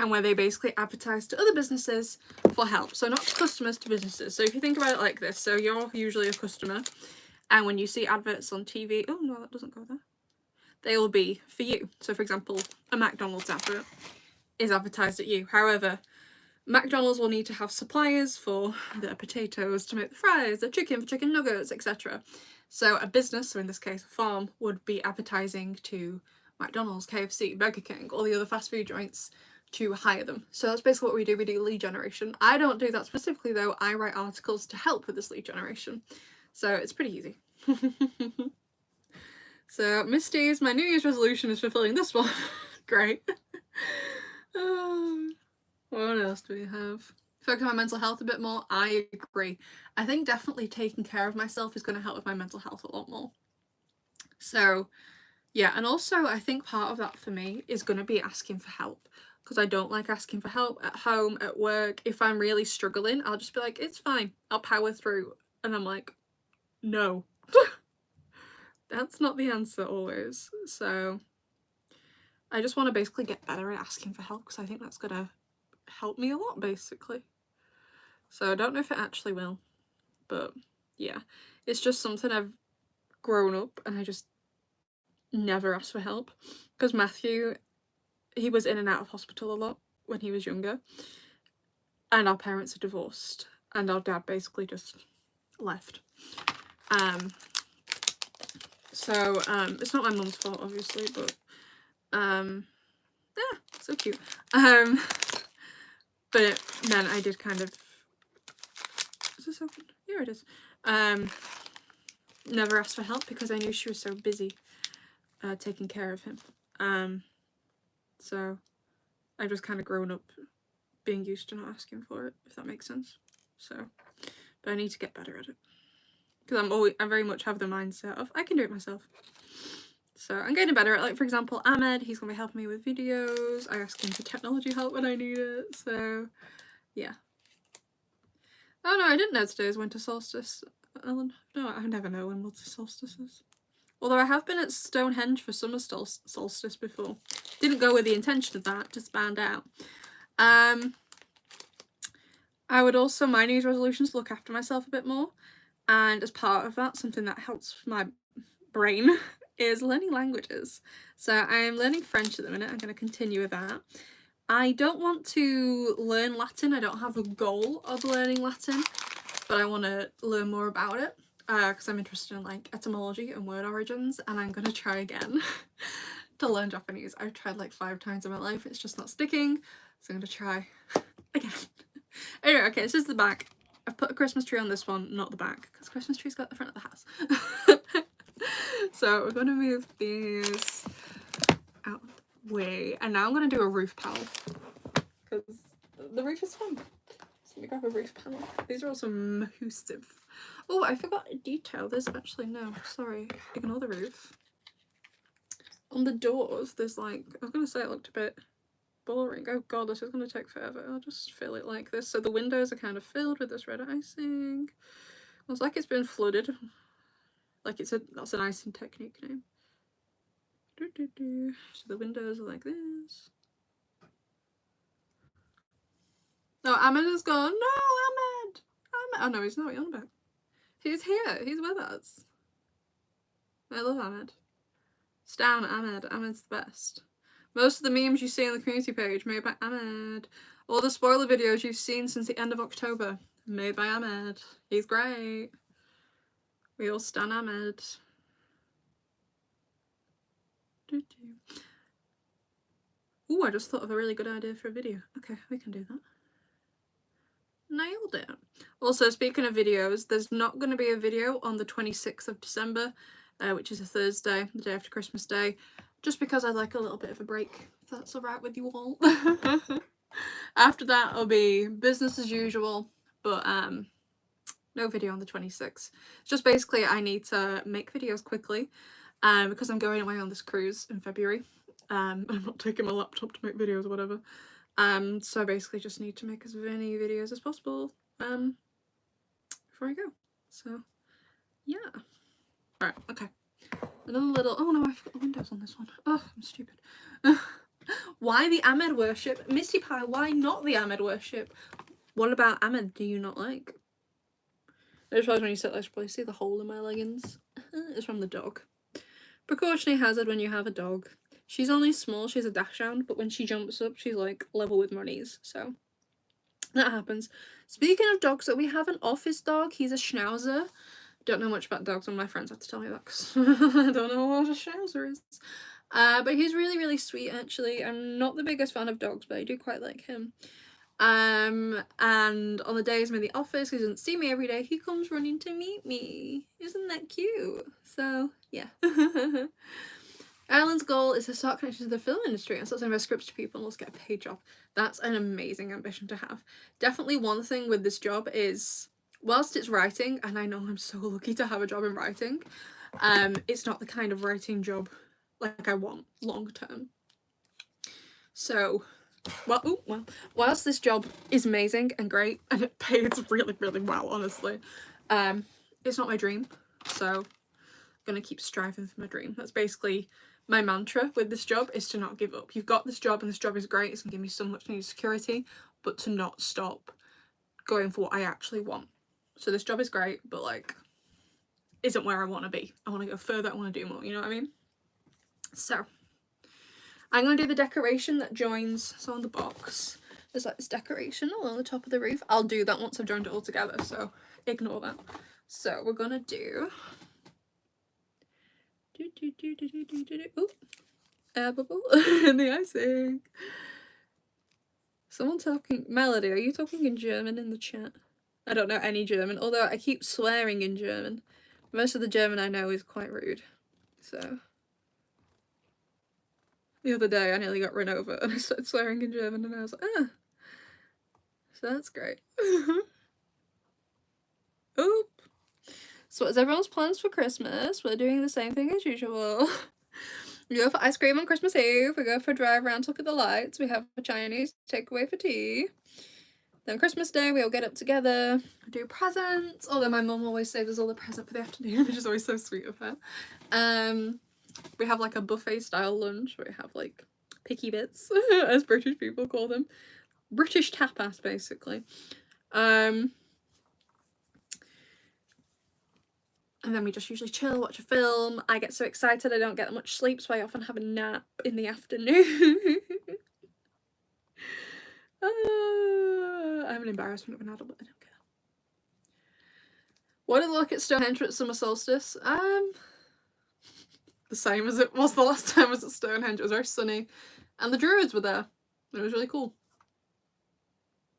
where they basically advertise to other businesses for help. So not customers to businesses. So if you think about it like this, so you're usually a customer, and when you see adverts on TV, oh no, that doesn't go there. They will be for you. So for example, a McDonald's advert is advertised at you. However, McDonald's will need to have suppliers for their potatoes to make the fries, their chicken for chicken nuggets, etc. So a business, so in this case a farm, would be advertising to McDonald's, KFC, Burger King, all the other fast food joints to hire them. So that's basically what we do lead generation. I don't do that specifically though, I write articles to help with this lead generation. So it's pretty easy. So Misty's, my New Year's resolution is fulfilling this one. Great. What else do we have? Focus on my mental health a bit more. I agree. I think definitely taking care of myself is going to help with my mental health a lot more. So yeah, and also I think part of that for me is going to be asking for help, because I don't like asking for help at home, at work. If I'm really struggling, I'll just be like, it's fine, I'll power through. And I'm like, no. That's not the answer always. So I just want to basically get better at asking for help, because I think that's going to help me a lot, basically. So I don't know if it actually will, but yeah, it's just something I've grown up and I just never asked for help, because Matthew he was in and out of hospital a lot when he was younger, and our parents are divorced, and our dad basically just left. So it's not my mum's fault, obviously, but yeah, so cute. But it meant I did kind of, is this open? Here it is. Never asked for help because I knew she was so busy taking care of him. So I've just kind of grown up being used to not asking for it, if that makes sense. So, but I need to get better at it, because I very much have the mindset of I can do it myself. So I'm getting better at, like, for example, Ahmed, he's gonna be helping me with videos. I ask him for technology help when I need it. So yeah. Oh no, I didn't know today is winter solstice, Ellen. No, I never know when winter solstice is. Although I have been at Stonehenge for summer solstice before. Didn't go with the intention of that, just found out. I would also, my New Year's resolution is to look after myself a bit more. And as part of that, something that helps my brain is learning languages. So I am learning French at the minute. I'm going to continue with that. I don't want to learn Latin. I don't have a goal of learning Latin, but I want to learn more about it because I'm interested in, like, etymology and word origins, and I'm going to try again to learn Japanese. I've tried like 5 times in my life. It's just not sticking, so I'm going to try again. Anyway, okay, this is the back. I've put a Christmas tree on this one, not the back, because Christmas trees go at the front of the house. So we're going to move these out of the way, and now I'm going to do a roof panel, because the roof is fun. So let me grab a roof panel. These are also massive. Oh, I forgot a detail. There's actually, no, sorry, ignore the roof. On the doors, there's, like, I was going to say it looked a bit boring. Oh god, this is going to take forever. I'll just fill it like this. So the windows are kind of filled with this red icing. It's like it's been flooded. Like that's an icing technique name. So the windows are like this. No, Ahmed is gone. No, Ahmed! Oh no, he's not. What are you on about? He's here. He's with us. I love Ahmed. Stan Ahmed. Ahmed's the best. Most of the memes you see on the community page made by Ahmed. All the spoiler videos you've seen since the end of October made by Ahmed. He's great. We all stan Ahmed. Ooh, I just thought of a really good idea for a video. Okay, we can do that. Nailed it. Also, speaking of videos, there's not going to be a video on the 26th of December, which is a Thursday, the day after Christmas Day, just because I'd like a little bit of a break, if that's alright with you all. After that, it'll be business as usual, but no video on the 26th. It's just basically I need to make videos quickly, because I'm going away on this cruise in February. I'm not taking my laptop to make videos or whatever. So I basically just need to make as many videos as possible before I go. So yeah. Alright, okay. Another little, oh no, I forgot the windows on this one. Oh, I'm stupid. Why the Ahmed worship? Misty Pie, why not the Ahmed worship? What about Ahmed do you not like? I just realised when you said that, I should probably see the hole in my leggings. It's from the dog. Precautionary hazard when you have a dog. She's only small, she's a dachshund, but when she jumps up, she's like level with my knees, so that happens. Speaking of dogs, so we have an office dog. He's a schnauzer. Don't know much about dogs, and my friends have to tell me that because I don't know what a schnauzer is. But he's really, really sweet, actually. I'm not the biggest fan of dogs, but I do quite like him. And on the days I'm in the office, he doesn't see me every day, he comes running to meet me. Isn't that cute? So, yeah. Alan's goal is to start connecting to the film industry and start sending my scripts to people and also get a paid job. That's an amazing ambition to have. Definitely one thing with this job is, whilst it's writing, and I know I'm so lucky to have a job in writing, it's not the kind of writing job like I want long term. So, whilst this job is amazing and great and it pays really, really well, honestly, it's not my dream. So I'm gonna keep striving for my dream. That's basically my mantra with this job, is to not give up. You've got this job and this job is great, it's gonna give me so much needed security, but to not stop going for what I actually want. So this job is great, but like isn't where I want to be. I want to go further, I want to do more, you know what I mean? So I'm going to do the decoration that joins, so on the box, there's like this decoration along the top of the roof. I'll do that once I've joined it all together, so ignore that. So we're going to do... Oop. Bubble in the icing. Someone talking... Melody, are you talking in German in the chat? I don't know any German, although I keep swearing in German. Most of the German I know is quite rude, so... The other day I nearly got run over and I started swearing in German and I was like, ah. So that's great. Oop. So what's everyone's plans for Christmas? We're doing the same thing as usual. We go for ice cream on Christmas Eve. We go for a drive around to look at the lights. We have a Chinese takeaway for tea. Then Christmas Day we all get up together, do presents. Although my mum always saves us all the present for the afternoon, which is always so sweet of her. We have like a buffet style lunch where we have like picky bits, as British people call them. British tapas, basically. And then we just usually chill, watch a film. I get so excited I don't get much sleep, so I often have a nap in the afternoon. I'm an embarrassment of an adult, but I don't care. What did I look at Stonehenge at summer solstice? The same as it was the last time I was at Stonehenge. It was very sunny. And the druids were there. It was really cool.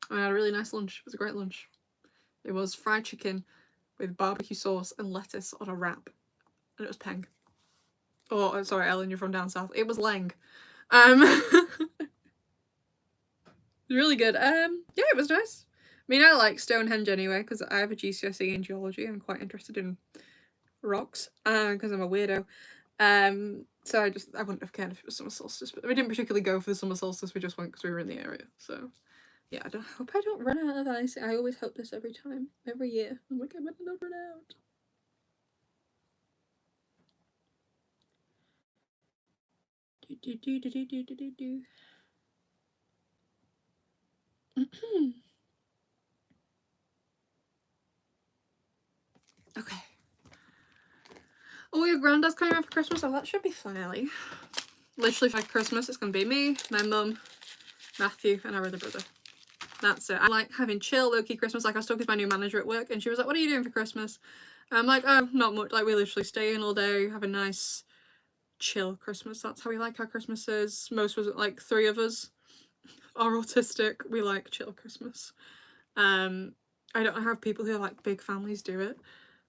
I had a really nice lunch. It was a great lunch. It was fried chicken with barbecue sauce and lettuce on a wrap. And it was peng. Oh, sorry, Ellen, you're from down south. It was leng. Really good. Yeah, it was nice. I mean, I like Stonehenge anyway, because I have a GCSE in geology. I'm quite interested in rocks, because I'm a weirdo. So I wouldn't have cared if it was summer solstice, but we didn't particularly go for the summer solstice, we just went because we were in the area, so... Yeah, I hope I don't run out of ice. I always hope this every time, every year. I'm like, I better not run out. Okay. Oh, your granddad's coming around for Christmas? Oh, that should be fun, Ellie. Literally for Christmas, it's gonna be me, my mum, Matthew, and our other brother. That's it. I like having chill, low-key Christmas. Like, I was talking to my new manager at work, and she was like, what are you doing for Christmas? And I'm like, oh, not much. Like, we literally stay in all day, have a nice, chill Christmas. That's how we like our Christmases. Most was like 3 of us are autistic. We like chill Christmas. I don't know how people who like big families do it.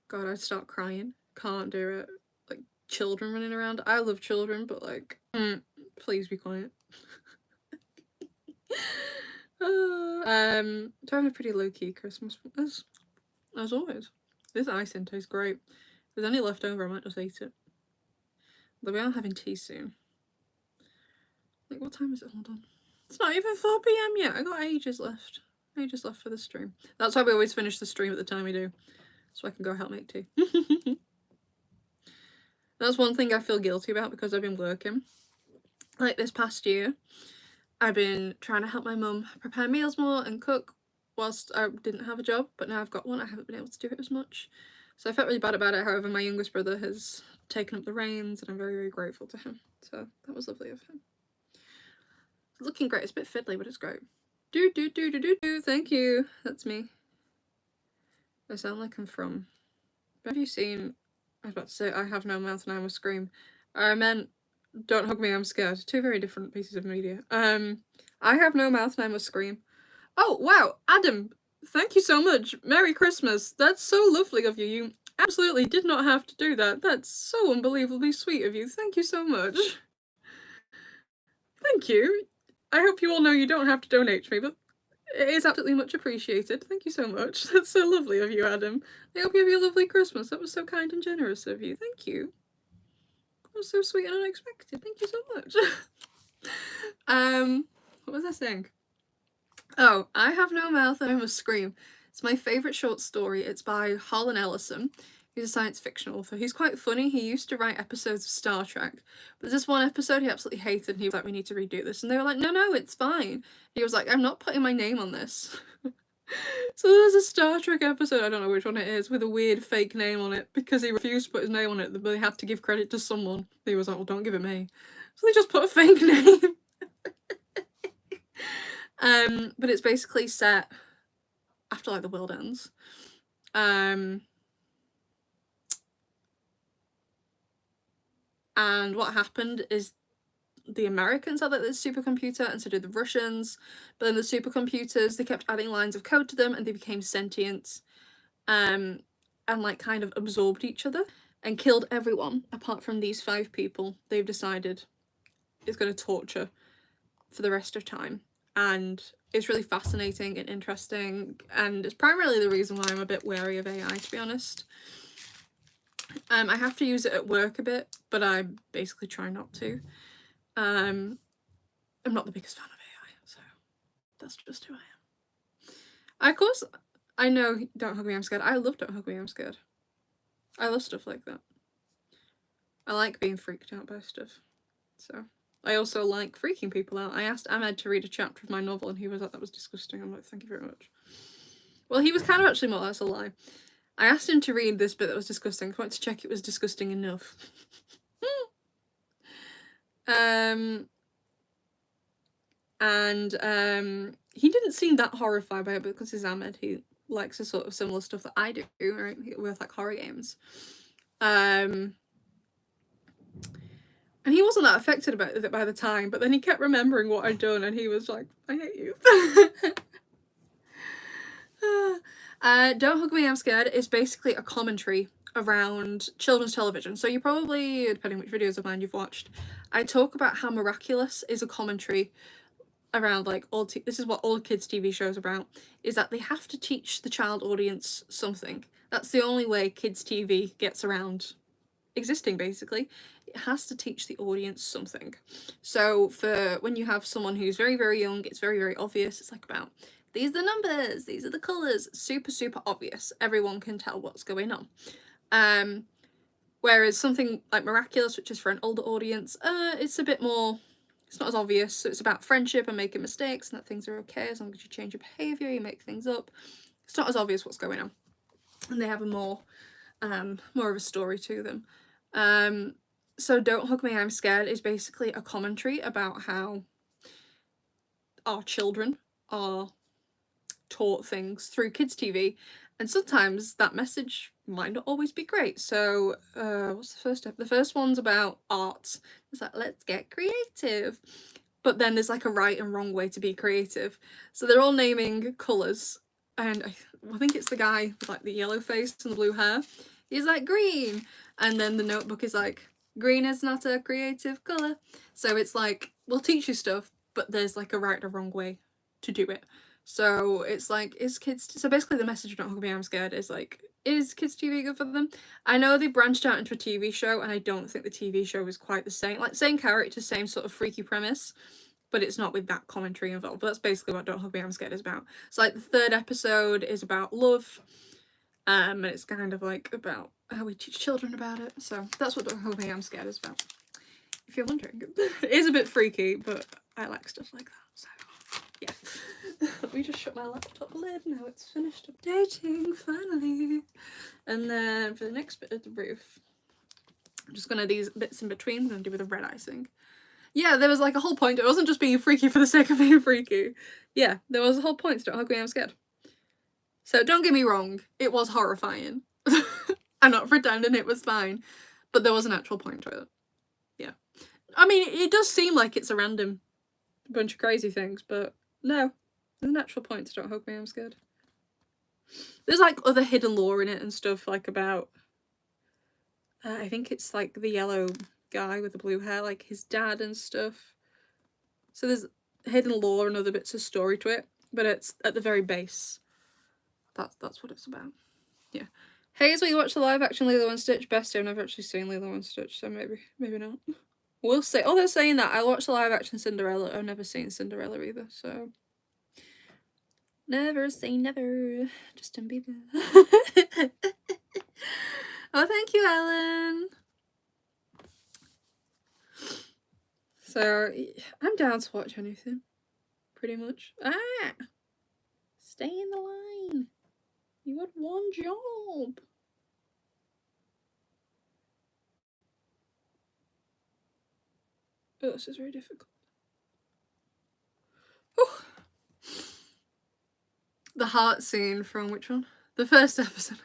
God, I'd start crying. Can't do it. Like, children running around. I love children, but like, please be quiet. Having a pretty low-key Christmas as always. This icing tastes great. If there's any left over, I might just eat it. But we are having tea soon. Like, what time is it? Hold on. It's not even 4 PM yet. I got ages left. Ages left for the stream. That's why we always finish the stream at the time we do. So I can go help make tea. That's one thing I feel guilty about because I've been working. Like, this past year, I've been trying to help my mum prepare meals more and cook whilst I didn't have a job, but now I've got one, I haven't been able to do it as much. So I felt really bad about it. However, my youngest brother has taken up the reins and I'm very, very grateful to him. So that was lovely of him. It's looking great. It's a bit fiddly, but it's great. Thank you. That's me. I sound like I'm from... Have you seen... I was about to say I have no mouth and I must scream. I meant Don't Hug Me, I'm Scared. 2 very different pieces of media. I have no mouth and I must scream. Oh, wow, Adam, thank you so much. Merry Christmas. That's so lovely of you. You absolutely did not have to do that. That's so unbelievably sweet of you. Thank you so much. Thank you. I hope you all know you don't have to donate to me, but it is absolutely much appreciated. Thank you so much. That's so lovely of you, Adam. I hope you have a lovely Christmas. That was so kind and generous of you. Thank you. That was so sweet and unexpected. Thank you so much. What was I saying? Oh, I Have No Mouth and I Must Scream. It's my favourite short story. It's by Harlan Ellison. He's a science fiction author. He's quite funny. He used to write episodes of Star Trek. But there's this one episode he absolutely hated and he was like, we need to redo this. And they were like, no, it's fine. He was like, I'm not putting my name on this. So there's a Star Trek episode, I don't know which one it is, with a weird fake name on it because he refused to put his name on it, but they had to give credit to someone. He was like, well, don't give it me. So they just put a fake name. But it's basically set after like the world ends. And what happened is the Americans had like this supercomputer, and so did the Russians. But then the supercomputers, they kept adding lines of code to them, and they became sentient, and like kind of absorbed each other and killed everyone apart from these 5 people. They've decided is going to torture for the rest of time, and it's really fascinating and interesting, and it's primarily the reason why I'm a bit wary of AI, to be honest. I have to use it at work a bit, but I basically try not to. I'm not the biggest fan of AI, so that's just who I am. Of course, I know Don't Hug Me, I'm Scared. I love Don't Hug Me, I'm Scared. I love stuff like that. I like being freaked out by stuff. So I also like freaking people out. I asked Ahmed to read a chapter of my novel, and he was like, that was disgusting. I'm like, thank you very much. Well, he was kind of actually more, that's a lie. I asked him to read this bit that was disgusting. I wanted to check it was disgusting enough. He didn't seem that horrified by it, because he's Ahmed. He likes the sort of similar stuff that I do, right? With like horror games. And he wasn't that affected about it by the time, but then he kept remembering what I'd done, and he was like, I hate you. Don't Hug Me, I'm Scared is basically a commentary around children's television. So you probably, depending on which videos of mine you've watched, I talk about how Miraculous is a commentary around like this is what all kids TV shows are about, is that they have to teach the child audience something. That's the only way kids TV gets around existing, basically. It has to teach the audience something. So for when you have someone who's very, very young, it's very, very obvious. It's like about, these are the numbers, these are the colours, super, super obvious. Everyone can tell what's going on. Whereas something like Miraculous, which is for an older audience, it's a bit more, it's not as obvious. So it's about friendship and making mistakes, and that things are okay as long as you change your behaviour, you make things up. It's not as obvious what's going on. And they have a more of a story to them. So Don't Hug Me, I'm Scared is basically a commentary about how our children are taught things through kids TV, and sometimes that message might not always be great. So what's the first step? The first one's about art. It's like, let's get creative. But then there's like a right and wrong way to be creative. So they're all naming colours, and I think it's the guy with like the yellow face and the blue hair. He's like, green. And then the notebook is like, green is not a creative colour. So it's like, we'll teach you stuff, but there's like a right or wrong way to do it. So it's like, so basically the message of Don't Hug Me, I'm Scared is like, is kids TV good for them? I know they branched out into a TV show, and I don't think the TV show is quite the same. Like, same characters, same sort of freaky premise, but it's not with that commentary involved. But that's basically what Don't Hug Me, I'm Scared is about. So like the 3rd episode is about love, and it's kind of like about how we teach children about it. So that's what Don't Hug Me, I'm Scared is about, if you're wondering. It is a bit freaky, but I like stuff like that, so yeah. Let me just shut my laptop lid. Now it's finished updating, finally. And then for the next bit of the roof, I'm just gonna, these bits in between, I'm gonna do with the red icing. Yeah, there was like a whole point. It wasn't just being freaky for the sake of being freaky. Yeah, there was a whole point to Don't Hug Me, I'm Scared. So don't get me wrong, it was horrifying. I'm not pretending it was fine, but there was an actual point to it. Yeah. I mean, it does seem like it's a random bunch of crazy things, but no, there's an actual point to Don't Hug Me, I'm Scared. There's like other hidden lore in it and stuff, like about, I think it's like the yellow guy with the blue hair, like his dad and stuff. So there's hidden lore and other bits of story to it, but it's at the very base. That's what it's about. Yeah. Hazel, you watched the live action Lilo and Stitch? Bestie, I've never actually seen Lilo and Stitch, so maybe not. We'll see. Oh, they're saying that. I watched the live action Cinderella. I've never seen Cinderella either, so. Never say never. Justin Bieber. Oh, thank you, Ellen. So, I'm down to watch anything. Pretty much. Ah! Stay in the line. You had one job. Oh, this is very difficult. Oh. The heart scene from which one? The first episode.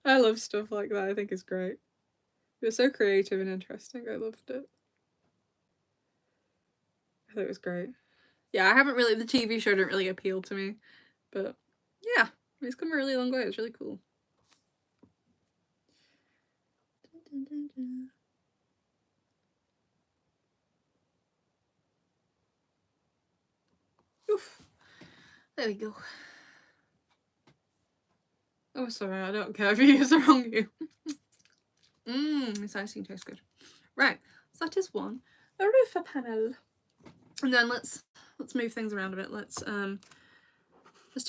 I love stuff like that. I think it's great. It was so creative and interesting. I loved it. I thought it was great. Yeah, I haven't really, the TV show didn't really appeal to me, but yeah, it's come a really long way. It's really cool. Oof. There we go. Oh, sorry, I don't care if you use the wrong you. This icing tastes good. Right, so that is one. A roofer panel. And then let's move things around a bit. Let's do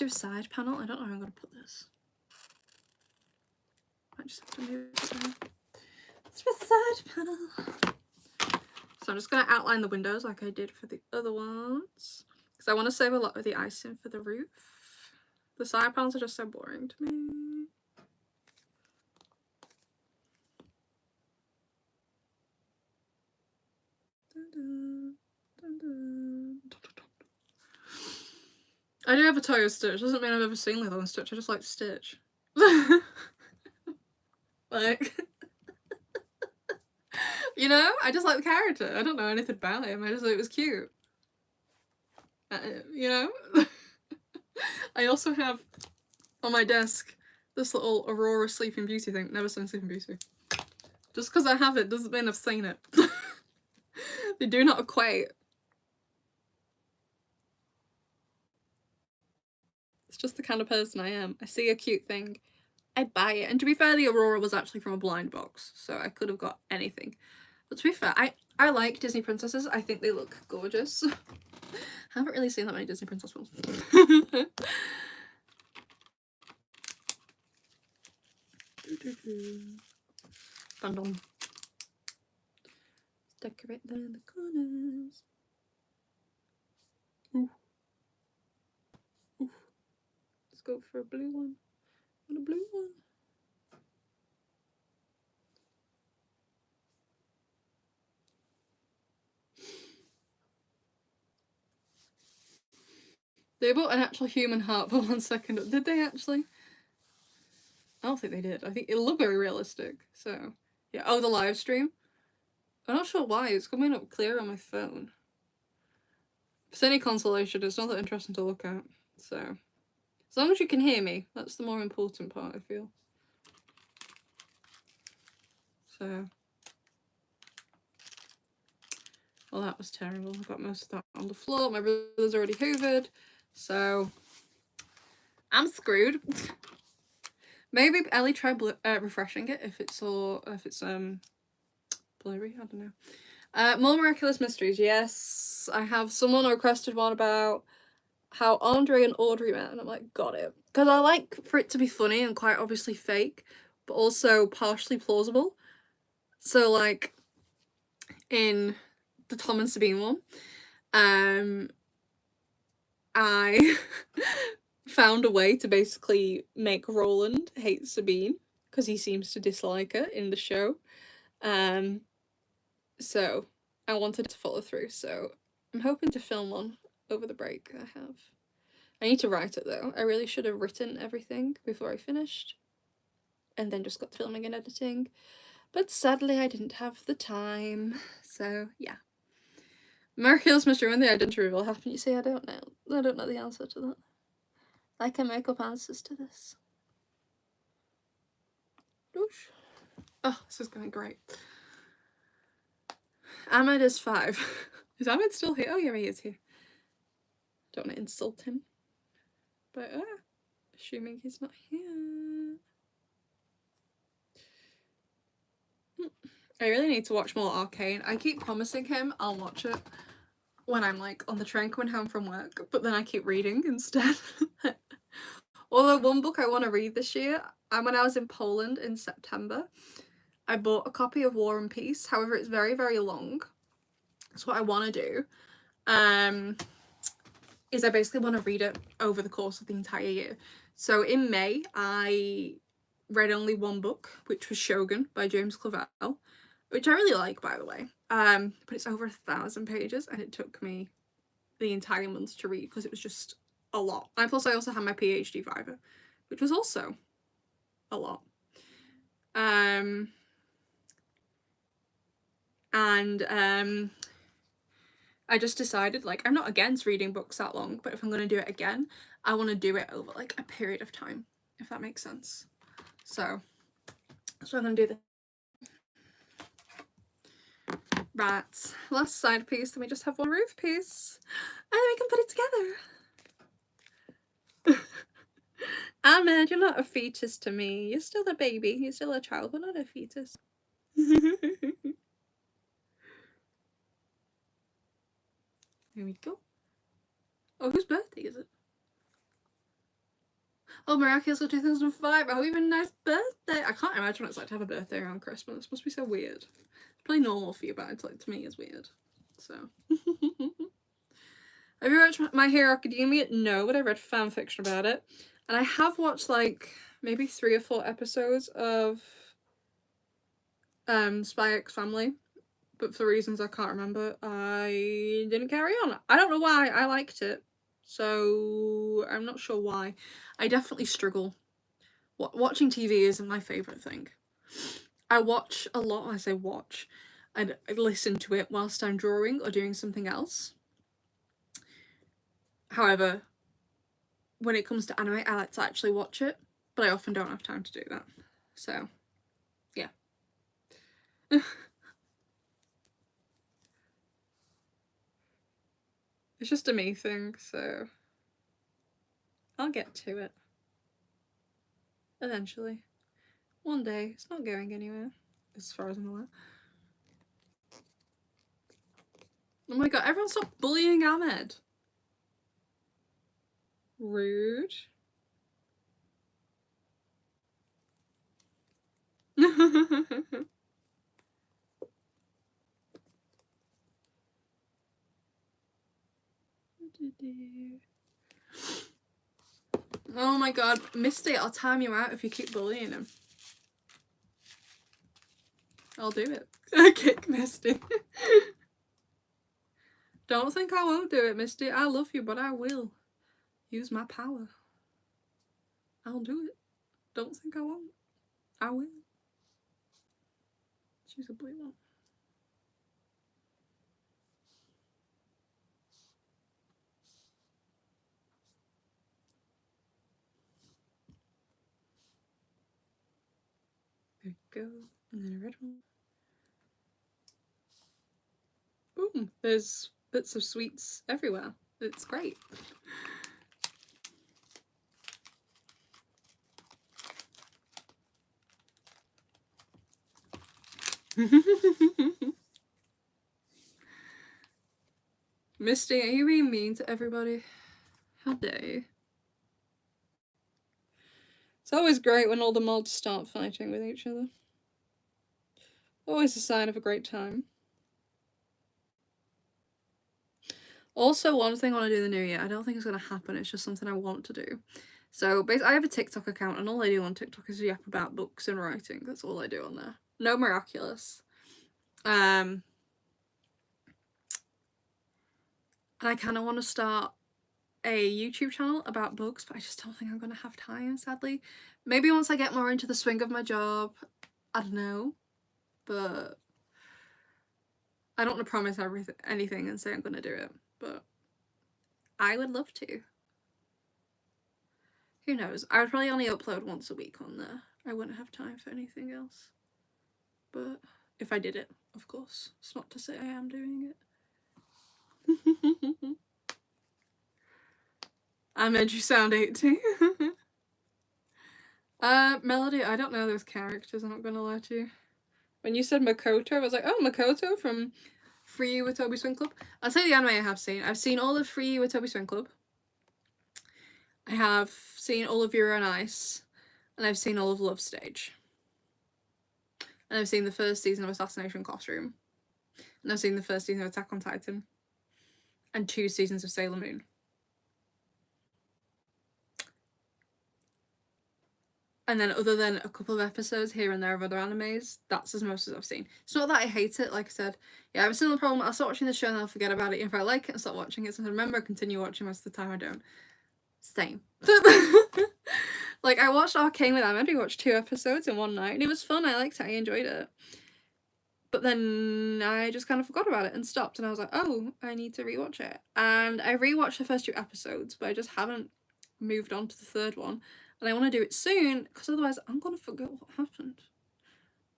a side panel. I don't know how I'm gonna put this. I just have to move it down. Let's do a side panel. So I'm just gonna outline the windows like I did for the other ones. Because I want to save a lot of the icing for the roof. The side panels are just so boring to me. I do have a toe of Stitch. Doesn't mean I've ever seen Lilo and Stitch. I just like Stitch. Like, you know, I just like the character. I don't know anything about him. I just thought it was cute. You know? I also have on my desk this little Aurora Sleeping Beauty thing. Never seen Sleeping Beauty. Just because I have it doesn't mean I've seen it. They do not equate. It's just the kind of person I am. I see a cute thing, I buy it. And to be fair, the Aurora was actually from a blind box, so I could have got anything. But to be fair, I like Disney princesses. I think they look gorgeous. I haven't really seen that many Disney princess films. Bundle. Decorate them in the corners. Ooh. Ooh. Let's go for a blue one. And a blue one. They bought an actual human heart for 1 second. Did they actually? I don't think they did. I think it looked very realistic. So, yeah. Oh, the live stream. I'm not sure why. It's coming up clear on my phone. If it's any consolation, it's not that interesting to look at. So, as long as you can hear me, that's the more important part, I feel. So, well, that was terrible. I got most of that on the floor. My brother's already hoovered. So, I'm screwed. Maybe Ellie tried refreshing it if it's blurry. I don't know. More Miraculous Mysteries. Yes, I have someone requested one about how Andre and Audrey met, and I'm like, got it. Because I like for it to be funny and quite obviously fake, but also partially plausible. So like in the Tom and Sabine one, I found a way to basically make Roland hate Sabine because he seems to dislike her in the show. So I wanted to follow through. So I'm hoping to film one over the break. I need to write it though. I really should have written everything before I finished and then just got to filming and editing. But sadly I didn't have the time. So yeah. Miraculous Mystery, when the identity reveal happened, you see, I don't know. I don't know the answer to that. I can make up answers to this. Oh, this is going great. Ahmed is 5. Is Ahmed still here? Oh yeah, he is here. Don't want to insult him. But assuming he's not here. I really need to watch more Arcane. I keep promising him I'll watch it when I'm like on the train coming home from work, but then I keep reading instead. Although one book I want to read this year, when I was in Poland in September, I bought a copy of War and Peace. However, it's very, very long. So what I want to do is I basically want to read it over the course of the entire year. So in May, I read only one book, which was Shogun by James Clavell. which I really like, by the way. But it's over 1,000 pages, and it took me the entire month to read because it was just a lot. And plus, I also had my PhD fiver, which was also a lot. I just decided, like, I'm not against reading books that long, but if I'm going to do it again, I want to do it over, like, a period of time, if that makes sense. So, that's what I'm going to do. Right, last side piece, then we just have one roof piece, and then we can put it together. Ahmed, you're not a fetus to me. You're still a baby. You're still a child, but not a fetus. There we go. Oh, whose birthday is it? Oh, Miraculous 2005. I hope you have a nice birthday. I can't imagine what it's like to have a birthday around Christmas. It's supposed to be so weird. It's probably normal for you, but it's like, to me, it's weird. So. Have you watched My Hero Academia? No, but I read fan fiction about it. And I have watched, like, maybe 3 or 4 episodes of Spy X Family. But for reasons I can't remember, I didn't carry on. I don't know why. I liked it. So, I'm not sure why. I definitely struggle. Watching TV isn't my favourite thing. I watch a lot. When I say watch, I listen to it whilst I'm drawing or doing something else. However, when it comes to anime, I like to actually watch it, but I often don't have time to do that. So, yeah. It's just a me thing, so I'll get to it. Eventually. One day. It's not going anywhere, as far as I'm aware. Oh my god, everyone stop bullying Ahmed. Rude. Oh my god, Misty, I'll time you out if you keep bullying him. I'll do it. Kick Misty. Don't think I won't do it, Misty. I love you, but I will use my power. I'll do it. Don't think I won't. I will. She's a blue one. There we go. And then a red one. Ooh, there's bits of sweets everywhere. It's great. Misty, are you being mean to everybody? How dare you? It's always great when all the mods start fighting with each other. Always a sign of a great time. Also, one thing I want to do in the new year, I don't think it's going to happen, it's just something I want to do. So, basically, I have a TikTok account, and all I do on TikTok is yap about books and writing. That's all I do on there. No Miraculous. And I kind of want to start a YouTube channel about books, but I just don't think I'm going to have time, sadly. Maybe once I get more into the swing of my job, I don't know. But I don't want to promise anything and say I'm going to do it, but I would love to. Who knows? I would probably only upload once a week on there. I wouldn't have time for anything else. But if I did it, of course. It's not to say I am doing it. I made you sound 18. Melody, I don't know those characters, I'm not gonna lie to you. When you said Makoto, I was like, oh, Makoto from Free You Watabi Swing Club. I'll tell you the anime I have seen. I've seen all of Free You Watabi Swing Club. I have seen all of Yuri on Ice. And I've seen all of Love Stage. And I've seen the first season of Assassination Classroom. And I've seen the first season of Attack on Titan. And 2 seasons of Sailor Moon. And then other than a couple of episodes here and there of other animes, that's as most as I've seen. It's not that I hate it, like I said. Yeah, I have a similar problem. I'll start watching the show and I'll forget about it. If I like it, I'll start watching it. So I remember, I continue watching. Most of the time I don't. Same. Like, I watched Arcane with Ahmed. We watched 2 episodes in one night and it was fun. I liked it. I enjoyed it. But then I just kind of forgot about it and stopped, and I was like, oh, I need to rewatch it. And I rewatched the first 2 episodes, but I just haven't moved on to the 3rd one. And I want to do it soon, because otherwise I'm going to forget what happened.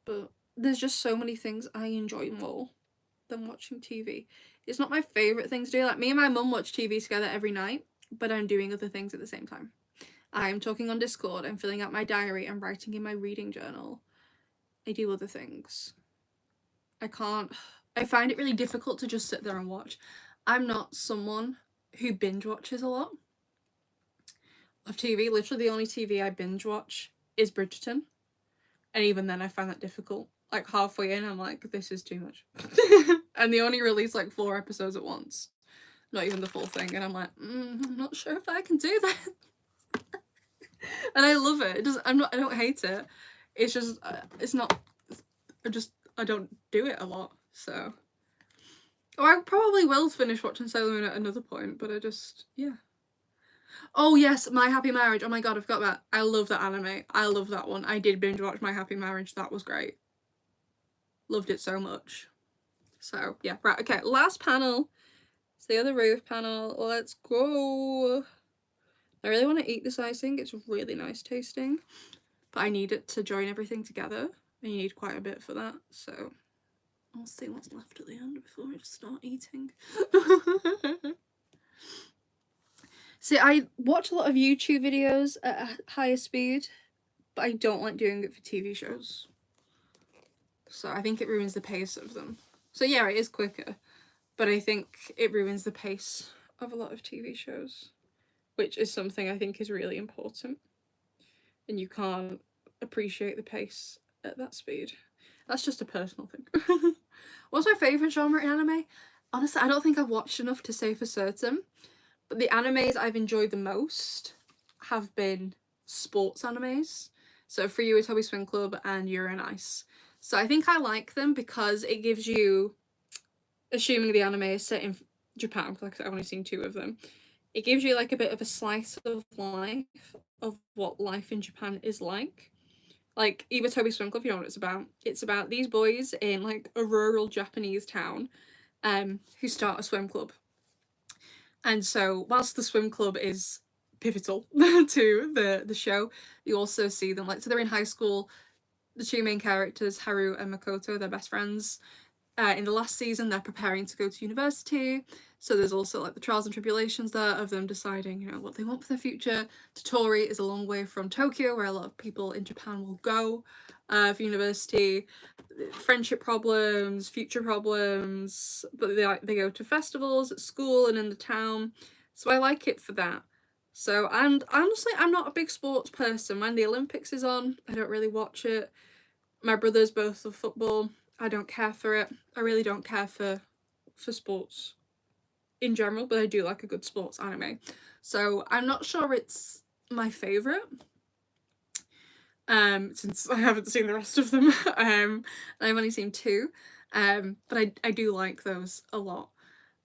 But there's just so many things I enjoy more than watching TV. It's not my favourite thing to do. Like, me and my mum watch TV together every night, but I'm doing other things at the same time. I'm talking on Discord, I'm filling out my diary, I'm writing in my reading journal. I do other things. I find it really difficult to just sit there and watch. I'm not someone who binge watches a lot of TV. Literally the only TV I binge watch is Bridgerton. And even then I find that difficult. Like, halfway in I'm like, this is too much. And they only release like 4 episodes at once. Not even the full thing. And I'm like, I'm not sure if I can do that. And I love it. I don't hate it. It's just, it's not, I don't do it a lot. So, or I probably will finish watching Sailor Moon at another point, but yeah. Oh yes, My Happy Marriage. Oh my god, I forgot that. I love that anime. I love that one. I did binge watch My Happy Marriage. That was great. Loved it so much. So yeah, right, okay, last panel. It's the other roof panel. Let's go. I really want to eat this icing. It's really nice tasting, but I need it to join everything together. And you need quite a bit for that, so I'll see what's left at the end before I just start eating. See, I watch a lot of YouTube videos at a higher speed, but I don't like doing it for TV shows. So I think it ruins the pace of them. So yeah, it is quicker, but I think it ruins the pace of a lot of TV shows, which is something I think is really important. And you can't appreciate the pace at that speed. That's just a personal thing. What's my favourite genre in anime? Honestly, I don't think I've watched enough to say for certain, but the animes I've enjoyed the most have been sports animes. So For You, Toby Swim Club and Yuri on Ice. So I think I like them because it gives you, assuming the anime is set in Japan, because I've only seen 2 of them, it gives you like a bit of a slice of life of what life in Japan is like. Like, Toby Swim Club, you know what it's about. It's about these boys in like a rural Japanese town who start a swim club. And so whilst the swim club is pivotal to the show, you also see them, like, so they're in high school. The 2 main characters, Haru and Makoto, they're best friends. In the last season, they're preparing to go to university. So there's also like the trials and tribulations there of them deciding, you know, what they want for their future. Tottori is a long way from Tokyo, where a lot of people in Japan will go for university. Friendship problems, future problems, but they go to festivals at school and in the town. So I like it for that. So, and honestly, I'm not a big sports person. When the Olympics is on, I don't really watch it. My brothers both love football. I don't care for it. I really don't care for sports in general, but I do like a good sports anime. So I'm not sure it's my favourite, since I haven't seen the rest of them. I've only seen 2, but I do like those a lot.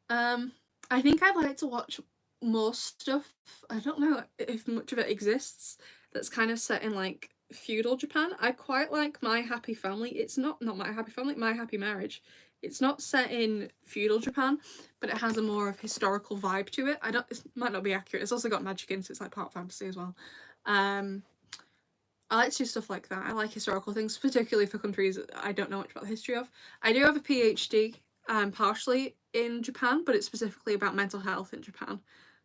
I think I'd like to watch more stuff. I don't know if much of it exists that's kind of set in like feudal Japan. I quite like My Happy Family. It's not My Happy Family, My Happy Marriage. It's not set in feudal Japan, but it has a more of historical vibe to it. It might not be accurate. It's also got magic in it, so it's like part fantasy as well. I like to do stuff like that. I like historical things, particularly for countries I don't know much about the history of. I do have a PhD, partially in Japan, but it's specifically about mental health in Japan,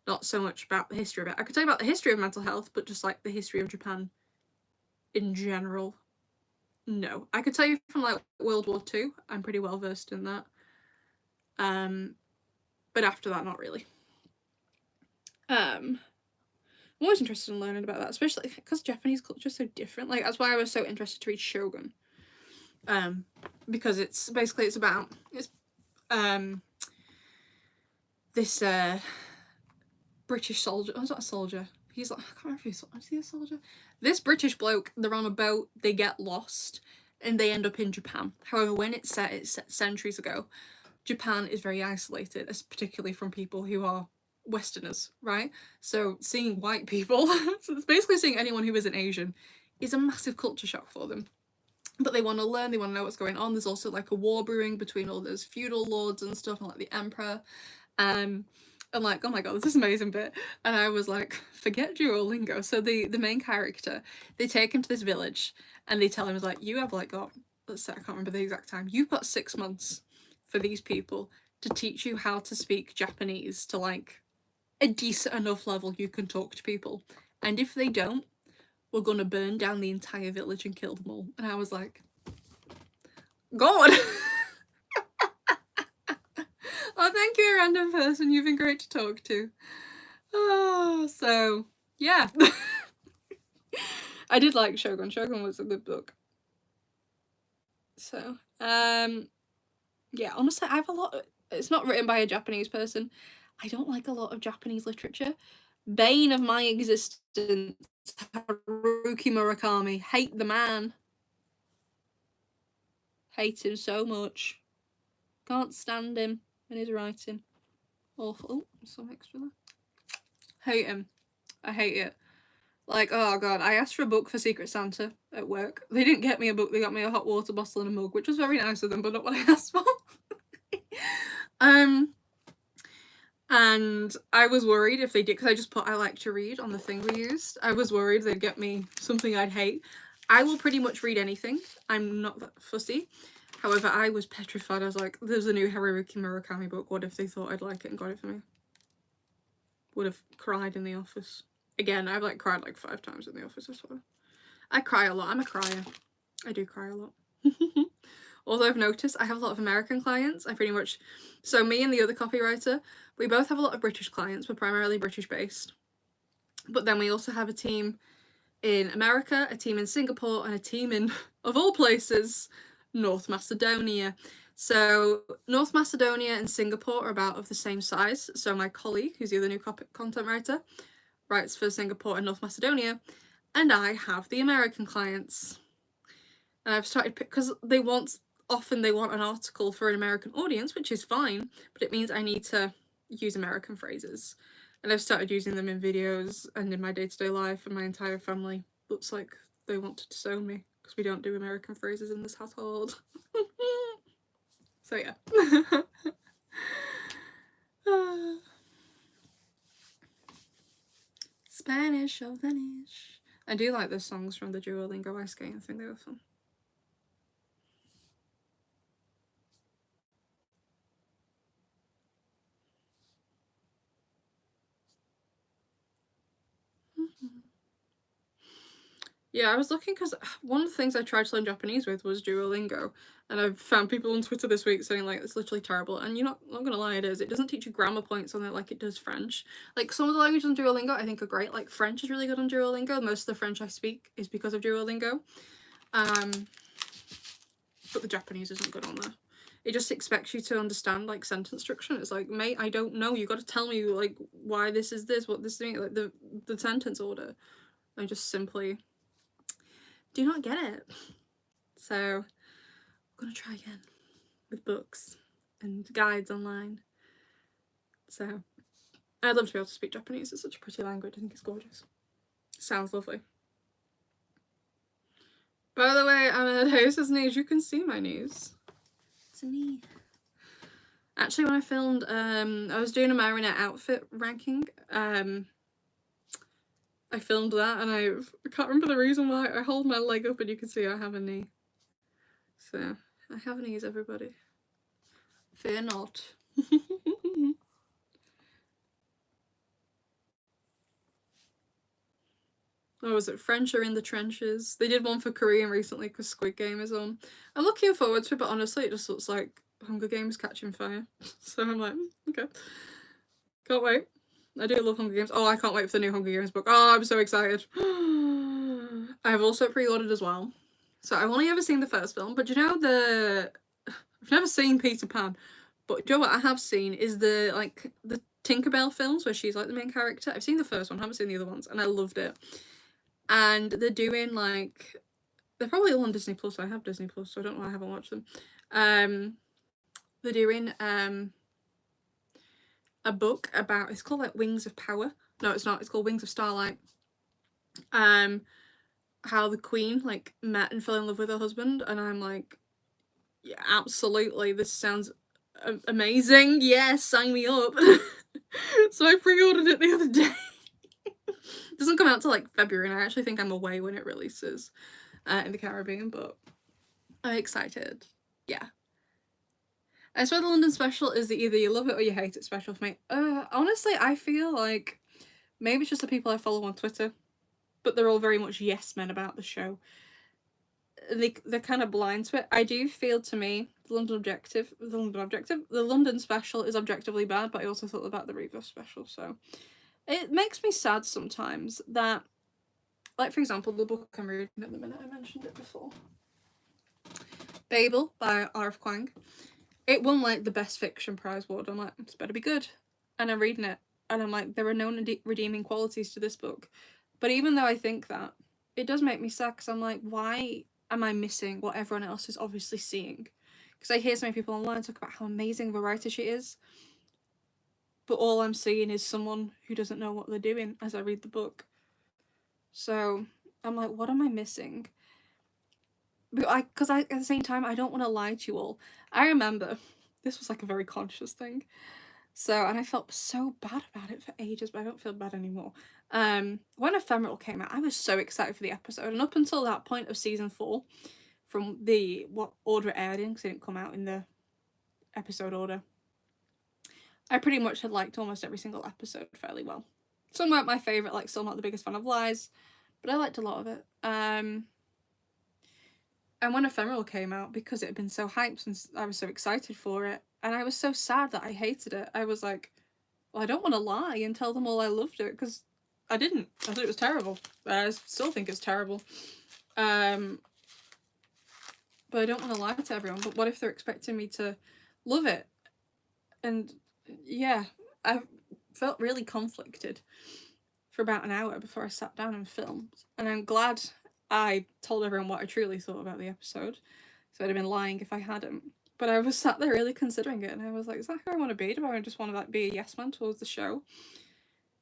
not so much about the history of it. I could tell you about the history of mental health, but just like the history of Japan in general, no. I could tell you from like World War II. I'm pretty well versed in that. But after that, not really. I'm always interested in learning about that, especially because Japanese culture is so different. Like, that's why I was so interested to read Shogun. Because it's about this British soldier. Oh, he's not a soldier. he's like, I can't remember if is he a soldier? This British bloke, they're on a boat, they get lost, and they end up in Japan. However, when it's set centuries ago. Japan is very isolated, particularly from people who are Westerners, right? So seeing white people, so it's basically seeing anyone who isn't Asian, is a massive culture shock for them. But they want to learn, they want to know what's going on. There's also like a war brewing between all those feudal lords and stuff, and like the emperor. I'm like, oh my god, this is an amazing bit. And I was like, forget Duolingo. So the main character, they take him to this village and they tell him, like, you have like got, let's say, I can't remember the exact time, you've got 6 months for these people to teach you how to speak Japanese to like a decent enough level you can talk to people. And if they don't, we're gonna burn down the entire village and kill them all. And I was like, God. Oh, thank you, random person. You've been great to talk to. Oh, so yeah. I did like Shogun. Shogun was a good book. So, yeah, honestly, I have a lot of, it's not written by a Japanese person. I don't like a lot of Japanese literature. Bane of my existence, Haruki Murakami. Hate the man. Hate him so much. Can't stand him and his writing. Awful. Oh, some extra there. Hate him. I hate it. Like, oh god, I asked for a book for Secret Santa at work. They didn't get me a book, they got me a hot water bottle and a mug, which was very nice of them, but not what I asked for. And I was worried if they did, because I just put I like to read on the thing we used. I was worried they'd get me something I'd hate. I will pretty much read anything. I'm not that fussy. However, I was petrified. I was like, there's a new Haruki Murakami book. What if they thought I'd like it and got it for me? Would have cried in the office. Again, I've like cried like 5 times in the office, I swear. I cry a lot. I'm a crier. I do cry a lot. Although I've noticed I have a lot of American clients. I pretty much, so me and the other copywriter, we both have a lot of British clients. We're primarily British based. But then we also have a team in America, a team in Singapore, and a team in, of all places, North Macedonia. So North Macedonia and Singapore are about of the same size. So my colleague, who's the other new content writer, writes for Singapore and North Macedonia, and I have the American clients. And I've started, because often they want an article for an American audience, which is fine, but it means I need to use American phrases. And I've started using them in videos and in my day-to-day life, and my entire family looks like they want to disown me because we don't do American phrases in this household. So yeah. Spanish or Spanish. I do like the songs from the Duolingo ice skating thing, they were fun. Yeah, I was looking because one of the things I tried to learn Japanese with was Duolingo, and I've found people on Twitter this week saying like it's literally terrible. And you're not gonna lie, it is. It doesn't teach you grammar points on it like it does French. Like some of the languages on Duolingo I think are great. Like French is really good on Duolingo. Most of the French I speak is because of Duolingo. But the Japanese isn't good on there. It just expects you to understand like sentence structure. It's like, mate, I don't know. You got to tell me like why this is this, what this means, like the sentence order. I just simply do not get it. So I'm gonna try again with books and guides online. So I'd love to be able to speak Japanese. It's such a pretty language. I think it's gorgeous. Sounds lovely. By the way, I'm at House's knees. You can see my knees. It's a knee. Actually, when I filmed, I was doing a Marinette outfit ranking. I filmed that, and I can't remember the reason why. I hold my leg up and you can see I have a knee. So, I have knees, everybody. Fear not. Oh, was it French are in the trenches? They did one for Korean recently because Squid Game is on. I'm looking forward to it, but honestly, it just looks like Hunger Games catching fire. So I'm like, okay. Can't wait. I do love Hunger Games. Oh, I can't wait for the new Hunger Games book. Oh, I'm so excited. I have also pre-ordered as well. So I've only ever seen the first film, but you know I've never seen Peter Pan, but you know what I have seen is the Tinkerbell films where she's like the main character. I've seen the first one, haven't seen the other ones, and I loved it. And they're doing like, they're probably all on Disney Plus. I have Disney Plus, so I don't know why I haven't watched them. They're doing a book about, it's called like Wings of Power. No, it's not. It's called Wings of Starlight. How the Queen like met and fell in love with her husband, and I'm like, yeah, absolutely. This sounds amazing. Yes, sign me up. So I pre-ordered it the other day. It doesn't come out till like February, and I actually think I'm away when it releases in the Caribbean, but I'm excited. Yeah. I swear the London special is the either you love it or you hate it special for me. Honestly, I feel like maybe it's just the people I follow on Twitter, but they're all very much yes men about the show. They're kind of blind to it. I do feel, to me, the London special is objectively bad, but I also thought about the Reverse special, so it makes me sad sometimes that, like, for example, the book I'm reading at the minute, I mentioned it before, Babel by R.F. Kuang. It won like the best fiction prize award. I'm like, it's better be good. And I'm reading it, and I'm like, there are no redeeming qualities to this book. But even though I think that, it does make me sad, because I'm like, why am I missing what everyone else is obviously seeing? Because I hear so many people online talk about how amazing of a writer she is, but all I'm seeing is someone who doesn't know what they're doing as I read the book. So I'm like, what am I missing? Because at the same time, I don't want to lie to you all. I remember, this was like a very conscious thing. So, and I felt so bad about it for ages, but I don't feel bad anymore. When Ephemeral came out, I was so excited for the episode, and up until that point of season 4, from what order it aired in, because it didn't come out in the episode order, I pretty much had liked almost every single episode fairly well. Some weren't my favourite, like still not the biggest fan of Lies, but I liked a lot of it. And when Ephemeral came out, because it had been so hyped and I was so excited for it, and I was so sad that I hated it, I was like, well, I don't want to lie and tell them all I loved it, because I didn't. I thought it was terrible. I still think it's terrible. But I don't want to lie to everyone. But what if they're expecting me to love it? And yeah, I felt really conflicted for about an hour before I sat down and filmed. And I'm glad I told everyone what I truly thought about the episode, so I'd have been lying if I hadn't. But I was sat there really considering it, and I was like, is that who I want to be? Do I just want to like be a yes man towards the show?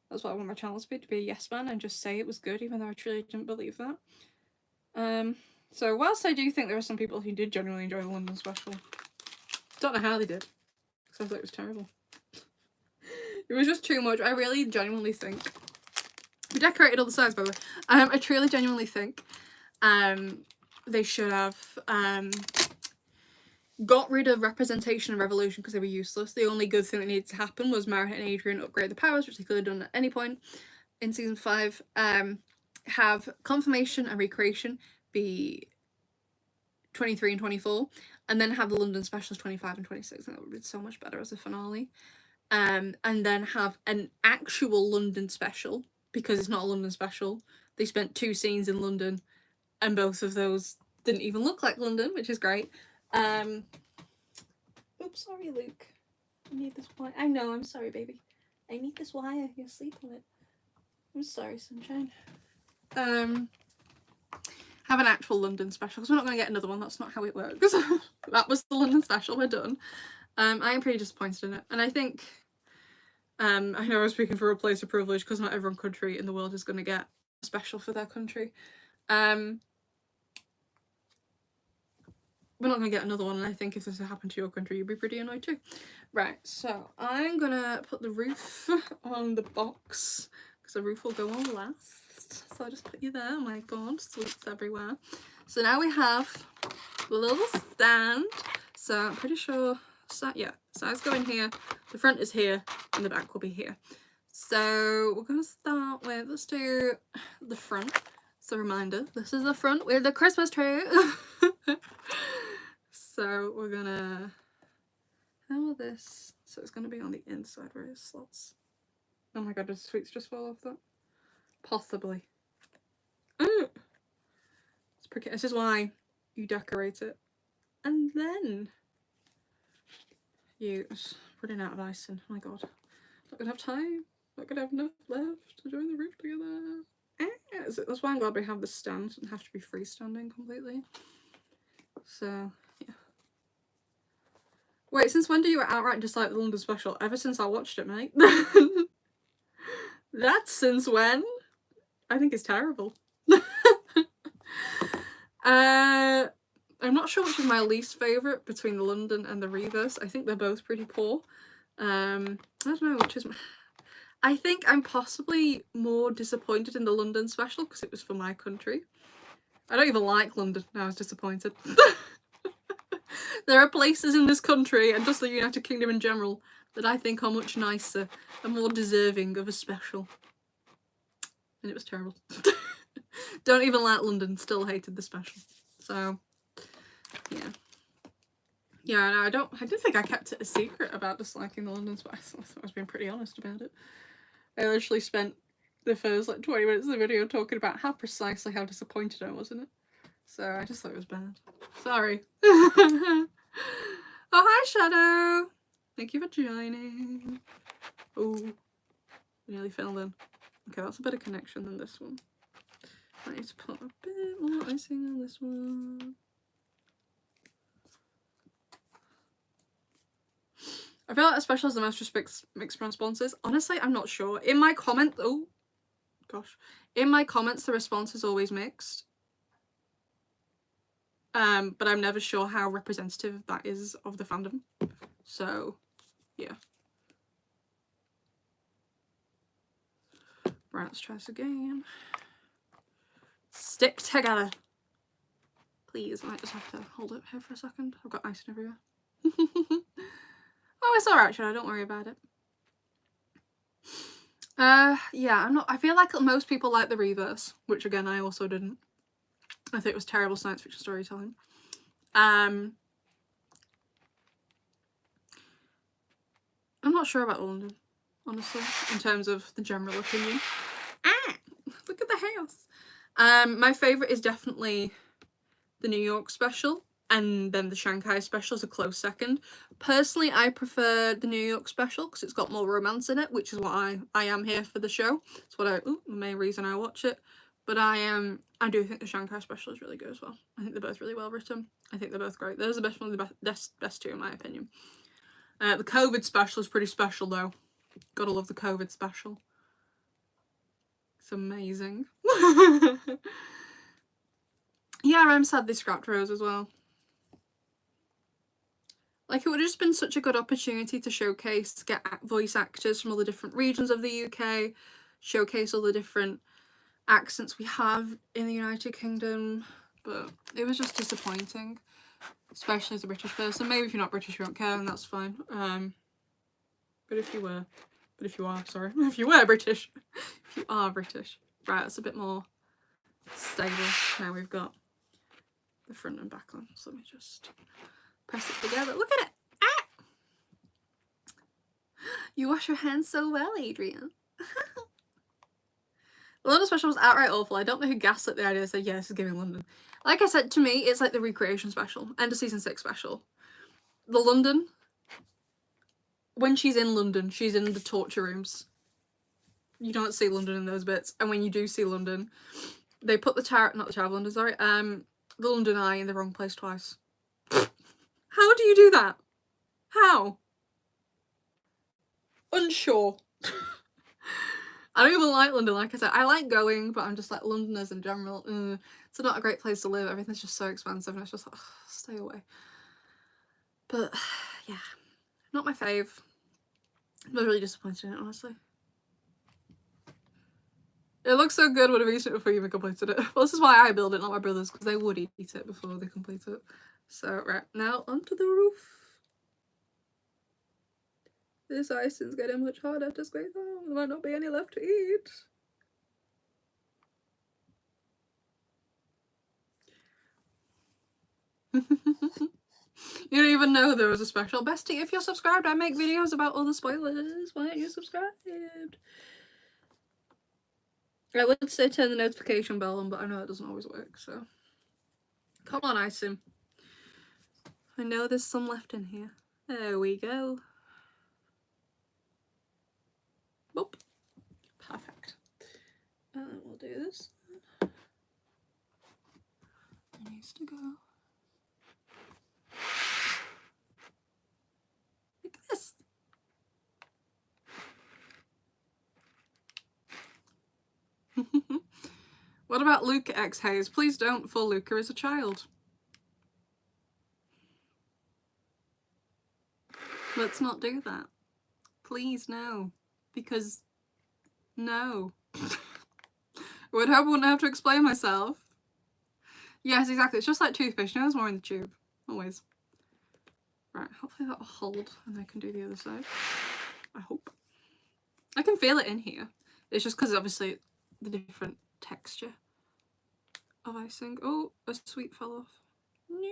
That's what I want my channel to be a yes man and just say it was good, even though I truly didn't believe that. So whilst I do think there are some people who did genuinely enjoy the London special, don't know how they did, because I thought it was terrible. It was just too much. I really genuinely think, we decorated all the sides by the way, I truly genuinely think they should have got rid of representation and revolution, because they were useless. The only good thing that needed to happen was Mara and Adrian upgrade the powers, which they could have done at any point in season 5. Have confirmation and recreation be 23 and 24, and then have the London specials 25 and 26. I think that would be so much better as a finale. And then have an actual London special, because it's not a London special. They spent 2 scenes in London, and both of those didn't even look like London, which is great. Oops, sorry, Luke. I need this wire. I know, I'm sorry, baby. I need this wire. You'll sleep on it. I'm sorry, sunshine. Have an actual London special, because we're not going to get another one. That's not how it works. That was the London special. We're done. I am pretty disappointed in it, and I think, I know I was speaking for a place of privilege, because not every country in the world is going to get a special for their country. We're not going to get another one, and I think if this had happened to your country, you'd be pretty annoyed too. Right, so I'm going to put the roof on the box, because the roof will go on last. So I'll just put you there. Oh my god, sweets everywhere. So now we have the little stand. So I'm pretty sure, yeah, sides go in here, the front is here, and the back will be here. So we're going to start with, let's do the front. It's a reminder, this is the front with the Christmas tree. So we're gonna, how will this, so it's gonna be on the inside where it slots. Oh my god, does the sweets just fall off that? Possibly. It's pretty, this is why you decorate it. And then you, running out of icing, oh my god. Not gonna have time. Not gonna have enough left to join the roof together. That's why I'm glad we have the stand. It doesn't have to be freestanding completely. So, yeah. Wait, since when do you outright dislike the London special? Ever since I watched it, mate. That's since when? I think it's terrible. I'm not sure which is my least favourite between the London and the Reverse. I think they're both pretty poor. I don't know which is... I think I'm possibly more disappointed in the London special because it was for my country. I don't even like London. I was disappointed. There are places in this country, and just the United Kingdom in general, that I think are much nicer and more deserving of a special. And it was terrible. Don't even like London, still hated the special. So, yeah. Yeah, no, I didn't think I kept it a secret about disliking the London special. I was being pretty honest about it. I literally spent the first 20 minutes of the video talking about how disappointed I was in it. So I just thought it was bad. Sorry. Oh, hi, Shadow. Thank you for joining. Oh, nearly fell in. Okay, that's a better connection than this one. I need to put a bit more icing on this one. I feel like the special has the most mixed responses. Honestly, I'm not sure. In my comments, in my comments, the response is always mixed. But I'm never sure how representative that is of the fandom. So, yeah. Right, let's try this again. Stick together. Please, I might just have to hold it here for a second. I've got icing everywhere. Oh, it's alright, Shadow, don't worry about it. Yeah, I feel like most people like the Reverse, which again, I also didn't. I think it was terrible science fiction storytelling. I'm not sure about London, honestly, in terms of the general opinion. Look at the house. My favourite is definitely the New York special, and then the Shanghai special is a close second. Personally, I prefer the New York special because it's got more romance in it, which is what I am here for the show. It's what the main reason I watch it. But I do think the Shanghai special is really good as well. I think they're both really well written. I think they're both great. Those are the best one of the best two in my opinion. The COVID special is pretty special though. Gotta love the COVID special. It's amazing. Yeah, I'm sad they scrapped Rose as well. Like, it would have just been such a good opportunity to showcase, get voice actors from all the different regions of the UK, showcase all the different accents we have in the United Kingdom, but it was just disappointing, especially as a British person. Maybe if you're not British you don't care, and that's fine. But if you are British, if you are British, right, it's a bit more stable. Now we've got the front and back on, so let me just press it together. Look at it! Ah! You wash your hands so well, Adrian. The London special was outright awful. I don't know who gaslit the idea and said, yeah, this is giving London. Like I said, to me, it's like the recreation special. End of season 6 special. The London, when she's in London, she's in the torture rooms. You don't see London in those bits. And when you do see London, they put the Tower of London, sorry, the London Eye in the wrong place twice. How do you do that? How? Unsure. I don't even like London, like I said. I like going, but I'm just like, Londoners in general, it's not a great place to live. Everything's just so expensive, and it's just like, stay away. But, yeah. Not my fave. I was really disappointed in it, honestly. It looks so good when I've eaten it before you even completed it. Well, this is why I build it, not my brothers, because they would eat it before they complete it. So, right, now onto the roof. This icing's getting much harder to squeeze out. There might not be any left to eat. You don't even know there was a special. Bestie, if you're subscribed, I make videos about all the spoilers. Why aren't you subscribed? I would say turn the notification bell on, but I know it doesn't always work, so. Come on, icing. I know there's some left in here. There we go. Boop. Perfect. And then we'll do this. It needs to go. Like this. What about Luca X Hayes? Please don't, for Luca is a child. Let's not do that. Please, no. Because, no. I would hope I wouldn't have to explain myself. Yes, exactly. It's just like toothpaste. You know, there's more in the tube. Always. Right, hopefully that'll hold and I can do the other side. I hope. I can feel it in here. It's just because obviously the different texture of icing. Oh, a sweet fell off. No.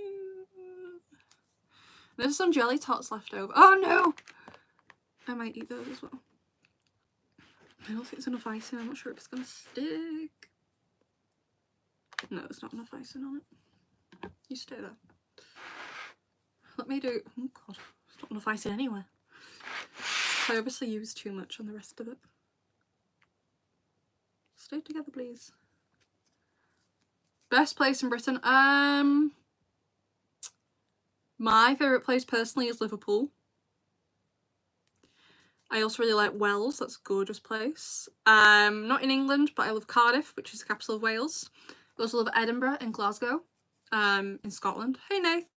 There's some jelly tots left over. Oh no! I might eat those as well. I don't think there's enough icing. I'm not sure if it's gonna stick. No, there's not enough icing on it. You stay there. Let me do. Oh god, there's not enough icing anywhere. I obviously used too much on the rest of it. Stay together, please. Best place in Britain? My favourite place personally is Liverpool. I also really like Wells, that's a gorgeous place. Not in England, but I love Cardiff, which is the capital of Wales. I also love Edinburgh and Glasgow, in Scotland. Hey, Nath.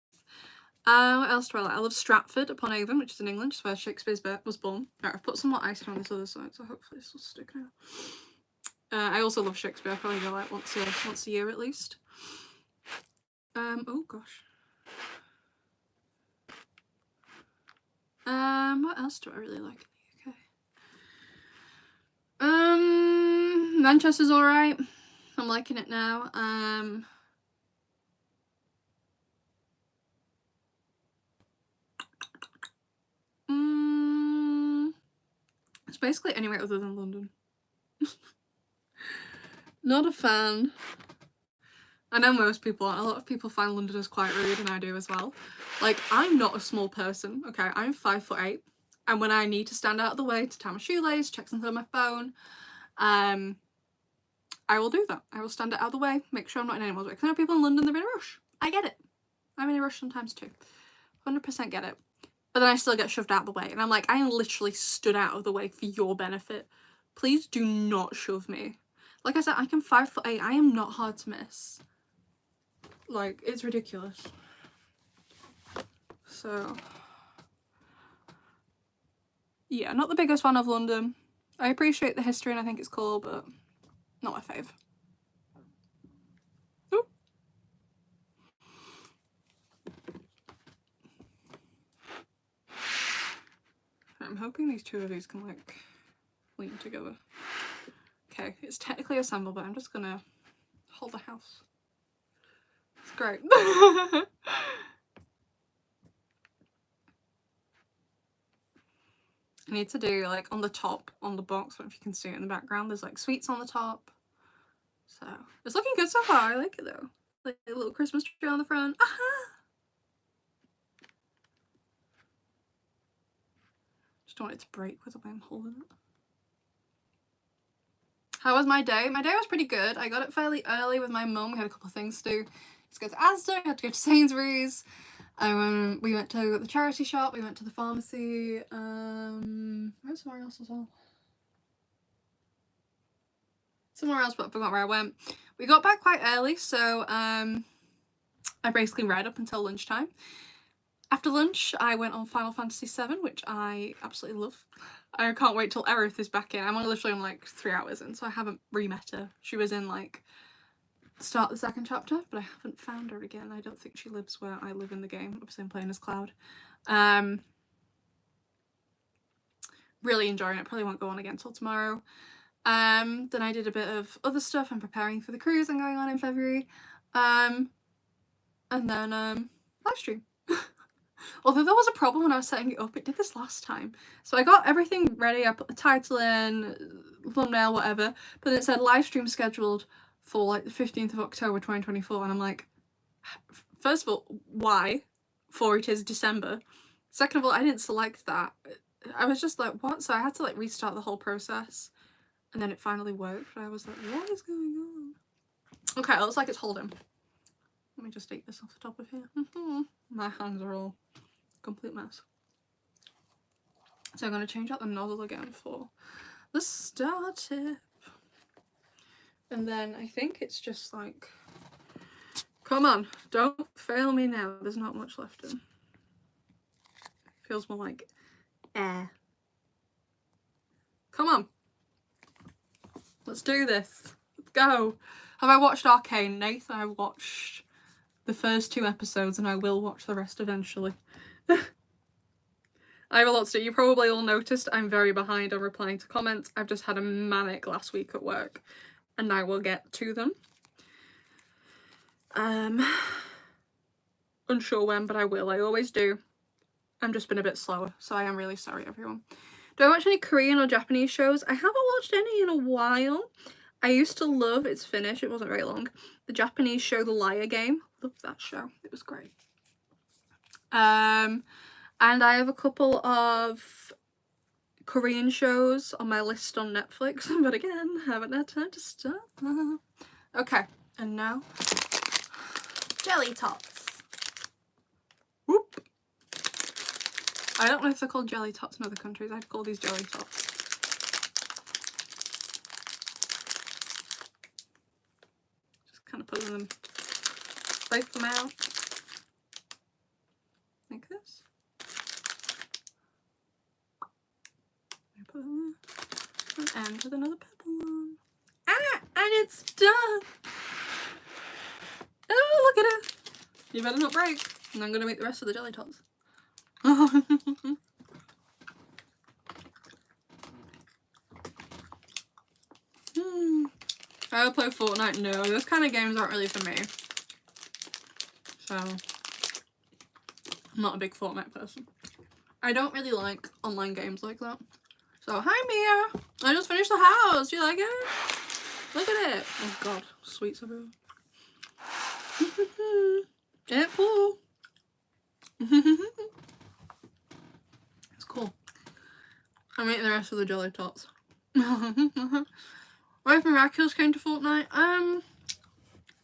What else do I like? I love Stratford upon Avon, which is in England, just where Shakespeare was born. Right, I've put some more icing on this other side, so hopefully this will stick now. I also love Shakespeare. I probably go like once a year at least. Oh gosh. What else do I really like in the UK? Manchester's alright. I'm liking it now. It's basically anywhere other than London. Not a fan. I know most people aren't. A lot of people find Londoners quite rude, and I do as well. Like, I'm not a small person, okay? I'm 5'8", and when I need to stand out of the way to tie my shoelace, check something on my phone, I will do that. I will stand out of the way, make sure I'm not in anyone's way. Because I know people in London, they're in a rush. I get it. I'm in a rush sometimes too. 100% get it. But then I still get shoved out of the way, and I'm like, I am literally stood out of the way for your benefit. Please do not shove me. Like I said, I am 5'8". I am not hard to miss. Like, it's ridiculous. So, yeah, not the biggest fan of London. I appreciate the history and I think it's cool, but not my fave. Ooh. I'm hoping these two of these can, like, lean together. Okay, it's technically assembled, but I'm just gonna hold the house. It's great. I need to do, like, on the top, on the box, I don't know if you can see it in the background, there's, like, sweets on the top. So, it's looking good so far. I like it, though. Like, a little Christmas tree on the front. Aha! Just don't want it to break with the way I'm holding it. How was my day? My day was pretty good. I got up fairly early with my mum. We had a couple of things to do. Let's go to Asda, we had to go to Sainsbury's. We went to the charity shop, we went to the pharmacy. Where's somewhere else as well? Somewhere else, but I forgot where I went. We got back quite early, so I basically read up until lunchtime. After lunch, I went on Final Fantasy VII, which I absolutely love. I can't wait till Aerith is back in. I'm literally on like 3 hours in, so I haven't re-met her. She was in like the start of the second chapter, but I haven't found her again. I don't think she lives where I live in the game. Obviously I'm playing as Cloud. Really enjoying it. Probably won't go on again till tomorrow. Then I did a bit of other stuff. I'm preparing for the cruise I'm going on in February. And then live stream. Although there was a problem when I was setting it up, it did this last time. So I got everything ready, I put the title in, thumbnail, whatever, but it said live stream scheduled for like the 15th of October 2024, and I'm like, first of all, why? For it is December. Second of all, I didn't select that. I was just like, what? So I had to like restart the whole process, and then it finally worked. But I was like, what is going on? Okay, it looks like it's holding. Let me just take this off the top of here. My hands are all a complete mess. So I'm going to change out the nozzle again for the star tip. And then I think it's just like, come on, don't fail me now. There's not much left in. It feels more like air. Come on. Let's do this. Let's go. Have I watched Arcane, Nath? I watched the first 2 episodes and I will watch the rest eventually. I have a lot to do. You probably all noticed I'm very behind on replying to comments. I've just had a manic last week at work and I will get to them. Unsure when, but I will. I always do. I've just been a bit slower, so I am really sorry, everyone. Do I watch any Korean or Japanese shows? I haven't watched any in a while. I used to love, it's finished, it wasn't very long, the Japanese show The Liar Game. Loved that show. It was great. And I have a couple of Korean shows on my list on Netflix, but again, haven't had time to start. Okay, and now jelly tots. Whoop. I don't know if they're called jelly tots in other countries. I'd call these jelly tots. Just kind of put them, space them out like this. Put them there. And end with another purple one. Ah! And it's done! Oh, look at it! You better not break. And I'm gonna make the rest of the jelly tots. I play Fortnite? No, those kind of games aren't really for me. So, I'm not a big Fortnite person. I don't really like online games like that. So, hi Mia! I just finished the house! Do you like it? Look at it! Oh god, sweets everywhere. It's cool. It's cool. I'm eating the rest of the jelly tots. What if Miraculous came to Fortnite? I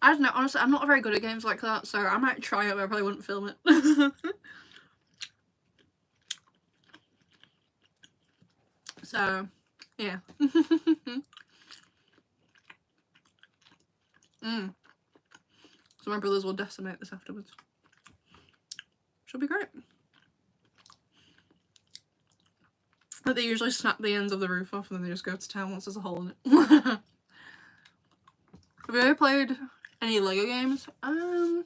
don't know, honestly, I'm not very good at games like that, so I might try it, but I probably wouldn't film it. So, yeah. So my brothers will decimate this afterwards. Should be great. But they usually snap the ends of the roof off and then they just go to town once there's a hole in it. Have you ever played any Lego games? I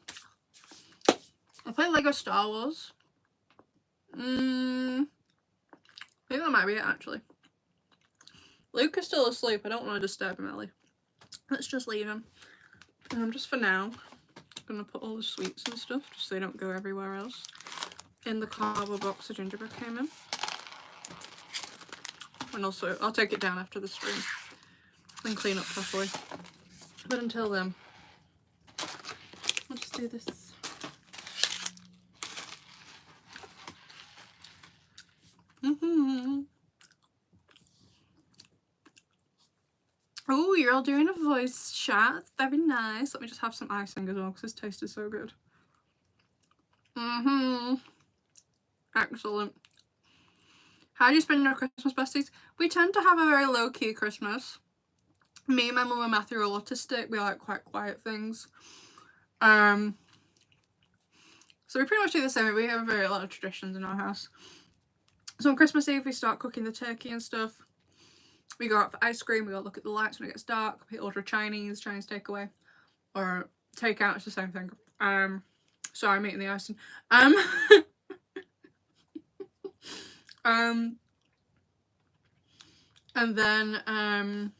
played Lego Star Wars. I think that might be it, actually. Luke is still asleep. I don't want to disturb him, Ellie. Let's just leave him. Just for now, I'm going to put all the sweets and stuff, just so they don't go everywhere else, in the cardboard box the gingerbread came in. And also, I'll take it down after the stream and clean up properly. But until then, I'll just do this. Oh, you're all doing a voice chat. Very nice. Let me just have some icing as well because this tasted so good. Excellent. How do you spend your Christmas, besties? We tend to have a very low-key Christmas. Me, my mum and Matthew are autistic. We like quite quiet things. So we pretty much do the same. We have a lot of traditions in our house. So on Christmas Eve, we start cooking the turkey and stuff. We go out for ice cream. We go look at the lights when it gets dark. We order Chinese takeaway. Or takeout, it's the same thing. Sorry, I'm eating the icing. And then on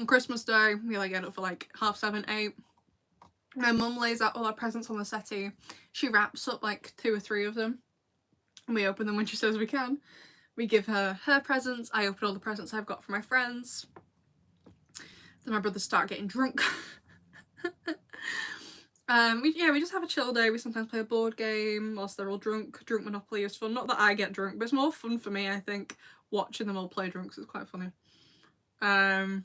Christmas Day, we like get up for like 7:30, 8. My mum lays out all our presents on the settee. She wraps up like 2 or 3 of them, and we open them when she says we can. We give her her presents. I open all the presents I've got for my friends. Then my brothers start getting drunk. We just have a chill day. We sometimes play a board game whilst they're all drunk. Drunk Monopoly is fun. Not that I get drunk, but it's more fun for me, I think, watching them all play drunks is quite funny. And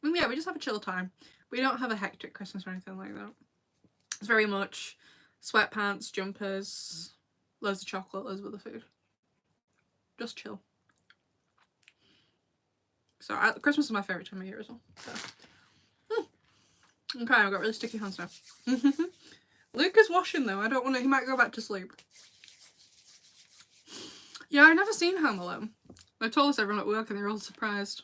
yeah, we just have a chill time. We don't have a hectic Christmas or anything like that. It's very much sweatpants, jumpers, loads of chocolate, loads of other food. Just chill. So Christmas is my favourite time of year as well. So. Okay, I've got really sticky hands now. Luke is washing though. I don't want to. He might go back to sleep. Yeah, I've never seen Home Alone. I told this everyone at work and they're all surprised.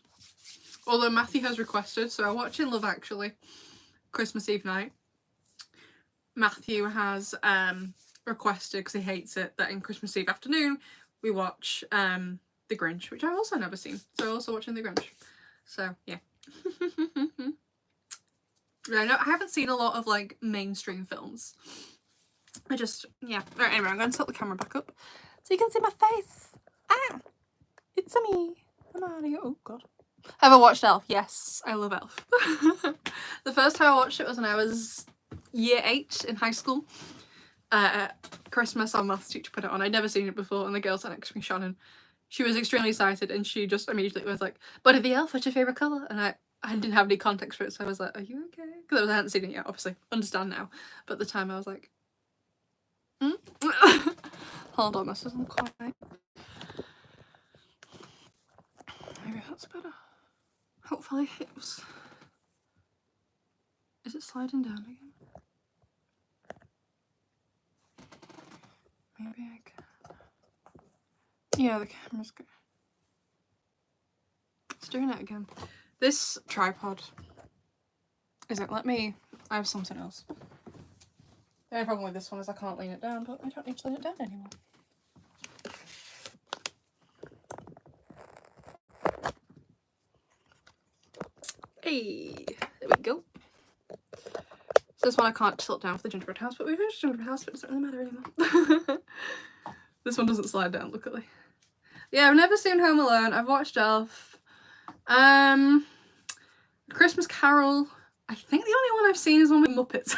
Although Matthew has requested, so I'm watching Love Actually Christmas Eve night. Matthew has requested, because he hates it, that in Christmas Eve afternoon we watch The Grinch, which I've also never seen. So I'm also watching The Grinch. So yeah. Yeah, no, I haven't seen a lot of like mainstream films. Yeah. Alright, anyway, I'm going to tilt the camera back up so you can see my face. Ah! It's me. I'm out of here. Oh god. Have I watched Elf? Yes, I love Elf. The first time I watched it was when I was year 8 in high school. Christmas, our maths teacher put it on. I'd never seen it before, and the girl sat next to me, Shannon. She was extremely excited, and she just immediately was like, "Buddy the Elf, what's your favourite colour?" And I didn't have any context for it, so I was like, "Are you okay?" Because I hadn't seen it yet, obviously. Understand now. But at the time I was like, Hold on, this isn't quite. Maybe that's better. Hopefully it was. Is it sliding down again? Maybe I can. Yeah, the camera's good. It's doing it again. This tripod isn't. I have something else. The only problem with this one is I can't lean it down, but I don't need to lean it down anymore. Hey, there we go. So this one I can't tilt down for the gingerbread house, but we've finished gingerbread house, but it doesn't really matter anymore. This one doesn't slide down, luckily. Yeah, I've never seen Home Alone. I've watched Elf. Christmas Carol. I think the only one I've seen is one with Muppets.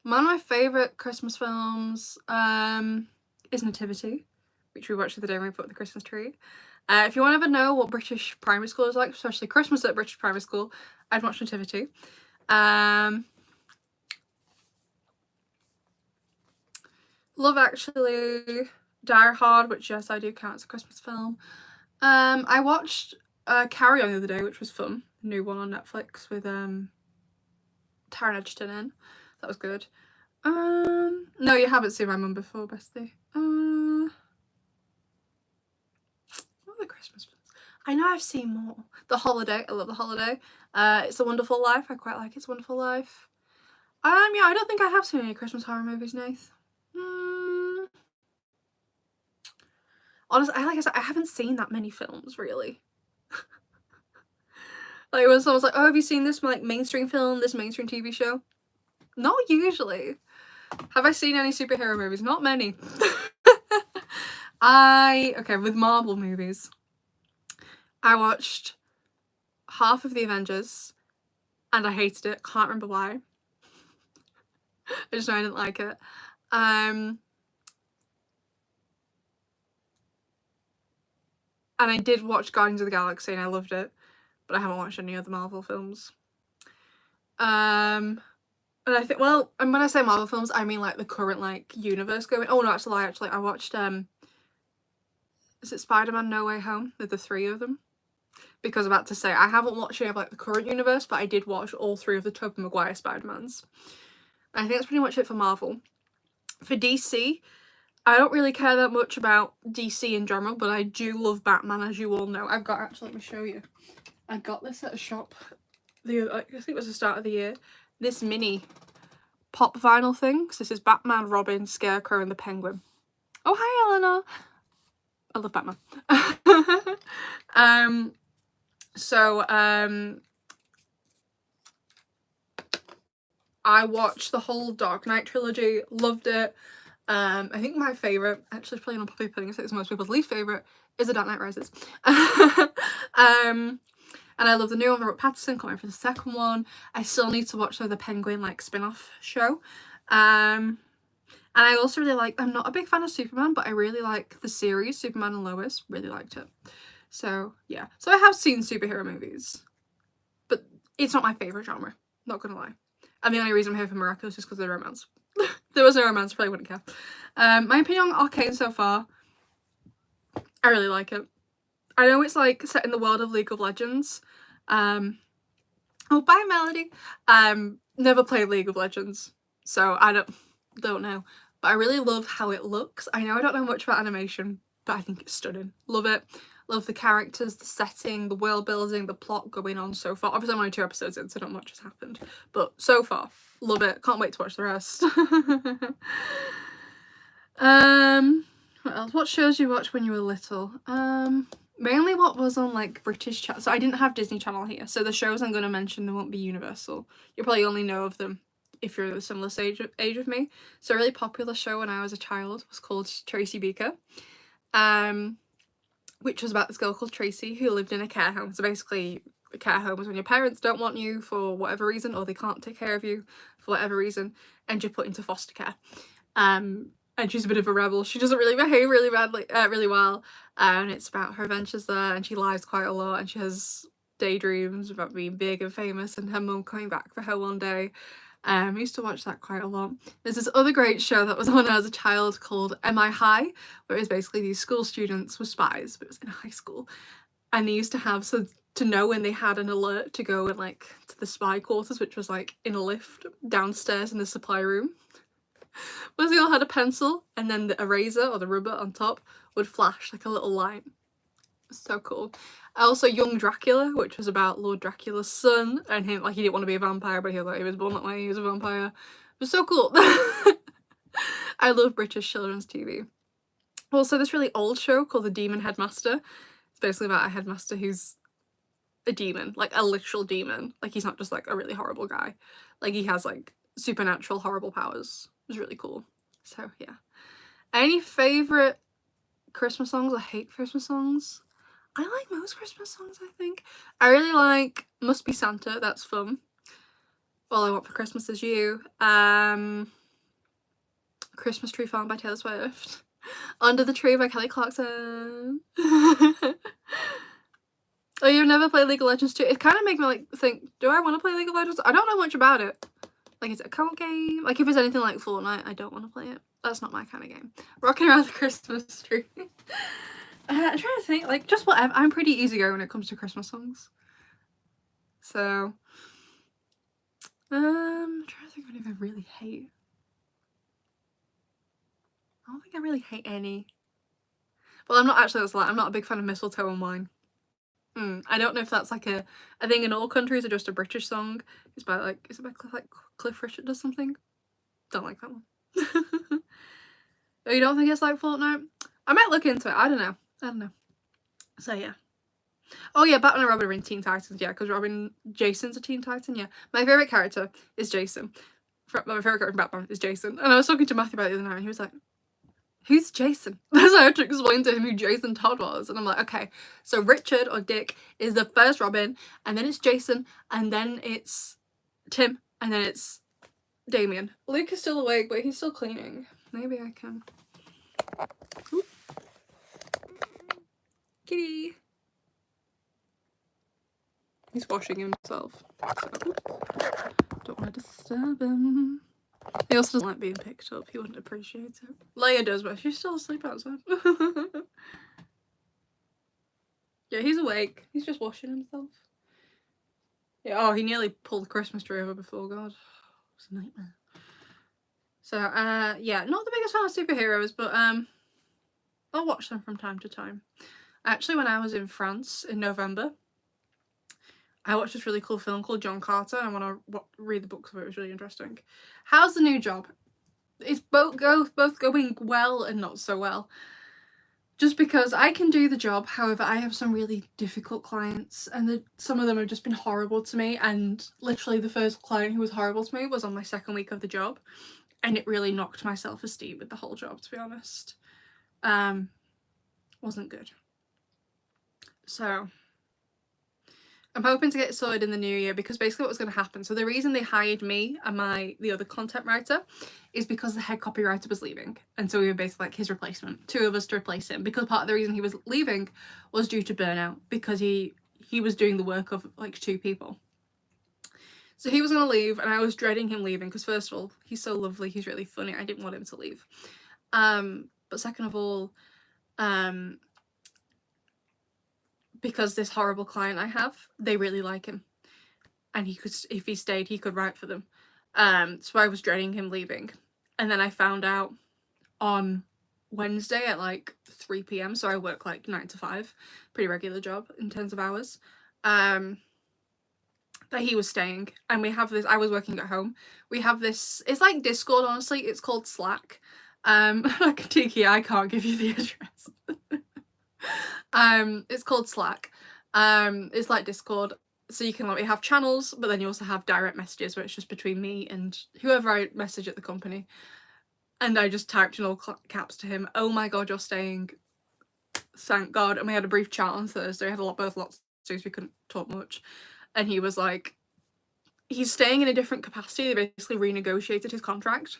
One of my favourite Christmas films is Nativity, which we watched the other day when we put up the Christmas tree. If you want to ever know what British primary school is like, especially Christmas at British primary school, I'd watch Nativity. Love Actually, Die Hard, which yes, I do count as a Christmas film. I watched Carry On the other day, which was fun. New one on Netflix with Taron Egerton in. That was good. No, you haven't seen My Mum Before, bestie. What are the Christmas films? I know I've seen more. The Holiday. I love The Holiday. It's a Wonderful Life. I quite like It's a Wonderful Life. Yeah, I don't think I have seen any Christmas horror movies, Nath. Honestly, like I said, I haven't seen that many films, really. Like when someone's like, "Oh, have you seen this like mainstream film, this mainstream TV show?" Not usually. Have I seen any superhero movies? Not many. Okay, with Marvel movies, I watched half of the Avengers and I hated it. Can't remember why. I just know I didn't like it. And I did watch Guardians of the Galaxy and I loved it, but I haven't watched any other Marvel films. And I think, well, and when I say Marvel films, I mean like the current like universe going. Oh no, actually, I watched is it Spider-Man No Way Home with the 3 of them? Because I'm about to say I haven't watched any of like the current universe, but I did watch all 3 of the Tobey Maguire Spider-Mans. I think that's pretty much it for Marvel. For DC, I don't really care that much about DC in general, but I do love Batman, as you all know. I've got, actually, let me show you. I got this at a shop, I think it was the start of the year. This mini pop vinyl thing. So this is Batman, Robin, Scarecrow, and the Penguin. Oh, hi, Eleanor. I love Batman. I watched the whole Dark Knight trilogy, loved it. I think my favourite, actually playing on Poppy Pudding, I think it's most people's least favourite, is The Dark Knight Rises. And I love the new one, Robert Pattinson, coming for the second one. I still need to watch the Penguin like spin-off show. And I also really like, I'm not a big fan of Superman, but I really like the series Superman and Lois. Really liked it. So yeah, so I have seen superhero movies, but it's not my favourite genre, not gonna lie. And the only reason I'm here for Miraculous is because of the romance. If there was no romance, I probably wouldn't care. My opinion on Arcane so far, I really like it. I know it's like set in the world of League of Legends. Oh, bye Melody. Never played League of Legends, so I don't know. But I really love how it looks. I know I don't know much about animation, but I think it's stunning. Love it. Love the characters, the setting, the world building, the plot going on so far. Obviously I'm only 2 episodes in, so not much has happened. But so far, love it. Can't wait to watch the rest. What else? What shows you watched when you were little? Mainly what was on like British channel. So I didn't have Disney Channel here. So the shows I'm going to mention, they won't be Universal. You'll probably only know of them if you're a similar age of me. So a really popular show when I was a child was called Tracy Beaker. Which was about this girl called Tracy who lived in a care home. So basically a care home is when your parents don't want you for whatever reason, or they can't take care of you for whatever reason, and you're put into foster care. And she's a bit of a rebel. She doesn't really behave really badly, really well. And it's about her adventures there, and she lies quite a lot, and she has daydreams about being big and famous and her mum coming back for her one day. I used to watch that quite a lot. There's this other great show that was on when I was a child called Am I High, where it was basically these school students were spies, but it was in high school. And they used to have, so to know when they had an alert to go and like to the spy quarters, which was like in a lift downstairs in the supply room, was they all had a pencil, and then the eraser or the rubber on top would flash like a little light. So cool. Also Young Dracula, which was about Lord Dracula's son and him, like he didn't want to be a vampire, but he was born that way, he was a vampire. It was so cool. I love British children's TV. Also this really old show called The Demon Headmaster. It's basically about a headmaster who's a demon, like a literal demon. Like he's not just like a really horrible guy. Like he has like supernatural horrible powers. It was really cool. So yeah. Any favourite Christmas songs? I hate Christmas songs. I like most Christmas songs, I think. I really like Must Be Santa, that's fun. All I Want for Christmas Is You. Christmas Tree Farm by Taylor Swift. Under the Tree by Kelly Clarkson. Oh, you've never played League of Legends 2? It kind of made me like think, do I want to play League of Legends? I don't know much about it. Like, is it a code game? Like, if it's anything like Fortnite, I don't want to play it. That's not my kind of game. Rocking around the Christmas tree. I'm trying to think, like, just whatever. I'm pretty easygoing when it comes to Christmas songs. So, I'm trying to think of anything I really hate. I don't think I really hate any. Well, I'm not actually, that's a lie. I'm not a big fan of Mistletoe and Wine. I don't know if that's like a thing in all countries or just a British song. It's by like, is it by Cliff Richard or something? Don't like that one. Oh, you don't think it's like Fortnite? I might look into it. I don't know. So yeah. Oh yeah, Batman and Robin are in Teen Titans, yeah, because Jason's a Teen Titan, yeah. My favourite character is Jason. My favourite character from Batman is Jason. And I was talking to Matthew about it the other night and he was like, who's Jason? So I had to explain to him who Jason Todd was. And I'm like, okay, so Richard or Dick is the first Robin, and then it's Jason, and then it's Tim, and then it's Damien. Luke is still awake, but he's still cleaning. Maybe I can. Ooh. Kitty. He's washing himself, so don't want to disturb him. He also doesn't like being picked up. He wouldn't appreciate it. Leia does, but she's still asleep outside. Yeah, he's awake. He's just washing himself. Yeah. Oh, he nearly pulled the Christmas tree over before. God, it's a nightmare. So, yeah, not the biggest fan of superheroes, but I'll watch them from time to time. Actually, when I was in France in November, I watched this really cool film called John Carter, and I want to read the book of it. It was really interesting. How's the new job? It's both going well and not so well. Just because I can do the job, however, I have some really difficult clients, and some of them have just been horrible to me, and literally the first client who was horrible to me was on my second week of the job, and it really knocked my self-esteem with the whole job, to be honest. Wasn't good. So I'm hoping to get it sorted in the new year, because basically what was going to happen, so the reason they hired me and the other content writer is because the head copywriter was leaving, and so we were basically like his replacement, 2 of us to replace him, because part of the reason he was leaving was due to burnout, because he was doing the work of like 2 people. So he was going to leave, and I was dreading him leaving, because first of all, he's so lovely, he's really funny, I didn't want him to leave. But second of all, because this horrible client I have, they really like him, and he could, if he stayed, he could write for them. So I was dreading him leaving, and then I found out on Wednesday at like 3 p.m, so I work like 9 to 5, pretty regular job in terms of hours, that he was staying. And we have this, I was working at home, we have this, it's like Discord, honestly, it's called Slack. Like Tiki, I can't give you the address. It's called Slack. It's like Discord, so you can like have channels, but then you also have direct messages where it's just between me and whoever I message at the company. And I just typed in all caps to him, "Oh my god, you're staying, thank god." And we had a brief chat on Thursday. We had both lots to do, so we couldn't talk much, and he was like, he's staying in a different capacity. They basically renegotiated his contract,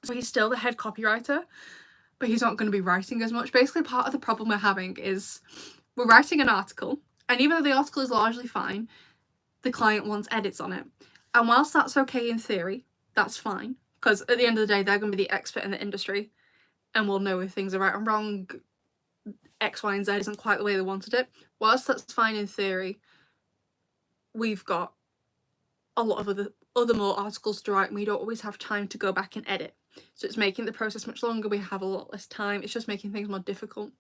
so he's still the head copywriter, but he's not going to be writing as much. Basically, part of the problem we're having is we're writing an article, and even though the article is largely fine, the client wants edits on it. And whilst that's okay in theory, that's fine, because at the end of the day, they're going to be the expert in the industry and will know if things are right and wrong. X, Y, and Z isn't quite the way they wanted it. Whilst that's fine in theory, we've got a lot of other more articles to write, and we don't always have time to go back and edit. So it's making the process much longer. We have a lot less time. It's just making things more difficult.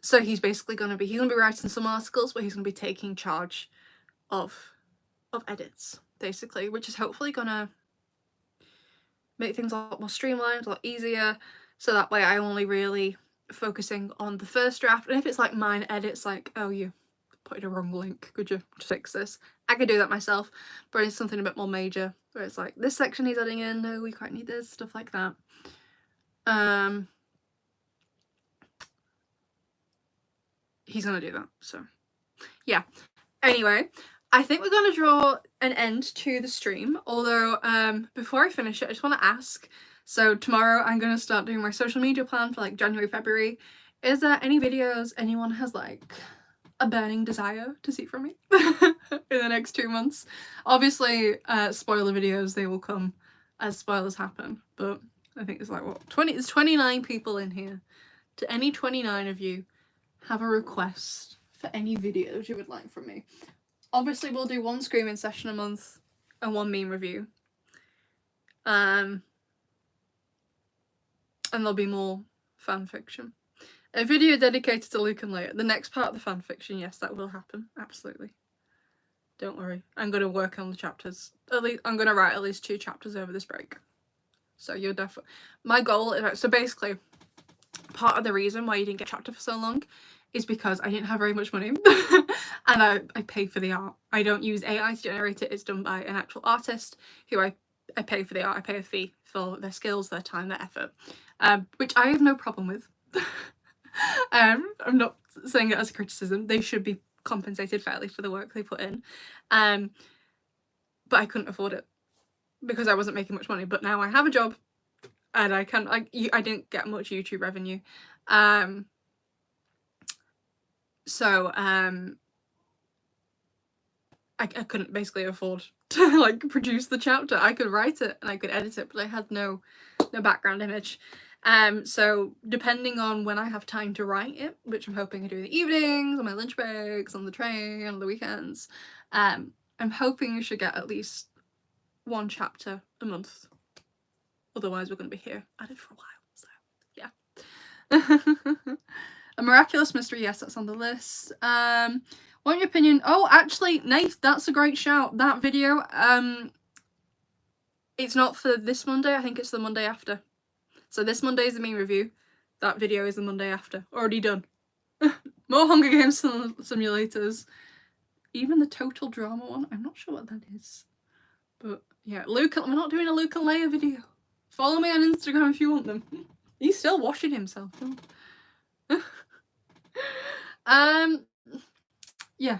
So he's basically going to be writing some articles, but he's going to be taking charge of edits, basically, which is hopefully going to make things a lot more streamlined, a lot easier, so that way I'm only really focusing on the first draft. And if it's like minor edits, like, oh, you put in a wrong link, could you just fix this? I could do that myself, but it's something a bit more major, where it's like, this section he's adding in, no, we quite need this, stuff like that. He's gonna do that, so yeah. Anyway, I think we're gonna draw an end to the stream, although before I finish it, I just want to ask, so tomorrow I'm gonna start doing my social media plan for like January, February. Is there any videos anyone has like a burning desire to see from me in the next 2 months? Obviously, spoiler videos, they will come as spoilers happen, but I think it's like, what, there's 29 people in here. To any 29 of you, have a request for any videos you would like from me. Obviously, we'll do 1 screaming session a month and 1 meme review. And there'll be more fan fiction. A video dedicated to Luke and Leia. The next part of the fan fiction, yes, that will happen. Absolutely. Don't worry. I'm going to work on the chapters. I'm going to write at least 2 chapters over this break. So you're definitely... My goal is... So basically, part of the reason why you didn't get a chapter for so long is because I didn't have very much money. And I pay for the art. I don't use AI to generate it. It's done by an actual artist who I pay for the art. I pay a fee for their skills, their time, their effort, which I have no problem with. I'm not saying it as a criticism. They should be compensated fairly for the work they put in. But I couldn't afford it because I wasn't making much money. But now I have a job and I didn't get much YouTube revenue. So I couldn't basically afford to like produce the chapter. I could write it and I could edit it, but I had no background image. So depending on when I have time to write it, which I'm hoping I do in the evenings, on my lunch breaks, on the train, on the weekends, I'm hoping we should get at least 1 chapter a month. Otherwise we're going to be here at it for a while, so yeah. A miraculous mystery, yes, that's on the list. What your opinion? Oh, actually, Nath, that's a great shout. That video, it's not for this Monday, I think it's the Monday after. So this Monday is the meme review. That video is the Monday after. Already done. More Hunger Games simulators. Even the Total Drama one. I'm not sure what that is. But yeah, we're not doing a Luke and Leia video. Follow me on Instagram if you want them. He's still washing himself. Yeah.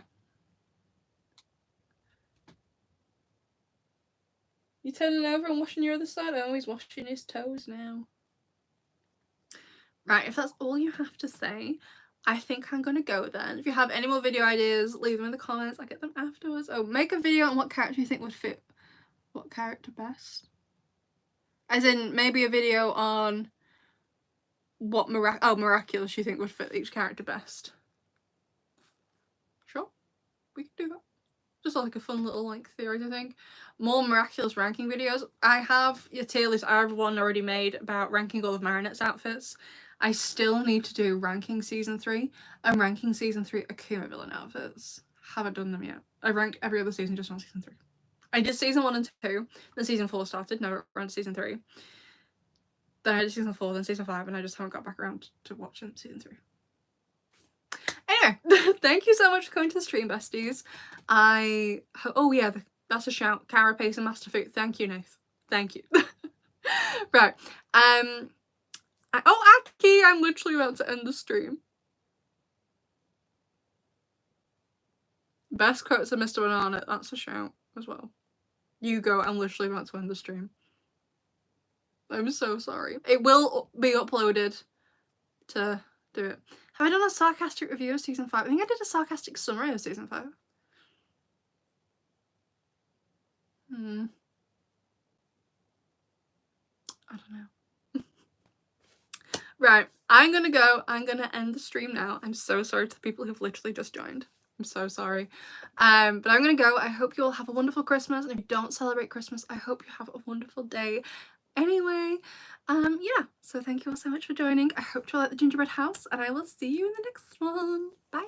You turning over and washing your other side? Oh, he's washing his toes now. Right, if that's all you have to say, I think I'm gonna go then. If you have any more video ideas, leave them in the comments. I'll get them afterwards. Oh, make a video on what character you think would fit what character best. As in, maybe a video on what miraculous you think would fit each character best. Sure, we can do that. Just like a fun little like theory, I think. More miraculous ranking videos. I have your tier list. I have one already made about ranking all of Marinette's outfits. I still need to do ranking season 3 and ranking season 3 Akuma villain outfits. Haven't done them yet. I rank every other season, just on season 3. I did season 1 and 2, then season 4 started, now we're on season 3. Then I did season 4, then season 5, and I just haven't got back around to watching season 3. Anyway, thank you so much for coming to the stream, besties. Oh yeah, that's a shout. Carapace and Master Food. Thank you, Nath. Thank you. Right. Aki, I'm literally about to end the stream. Best quotes of Mr. Banana. That's a shout as well. You go. I'm literally about to end the stream. I'm so sorry. It will be uploaded to do it. Have I done a sarcastic review of season 5? I think I did a sarcastic summary of season 5. I don't know. Right, I'm gonna go. I'm gonna end the stream now. I'm so sorry to the people who've literally just joined. I'm so sorry. But I'm gonna go. I hope you all have a wonderful Christmas. And if you don't celebrate Christmas, I hope you have a wonderful day. Anyway, yeah. So thank you all so much for joining. I hope you all like the gingerbread house, and I will see you in the next one. Bye.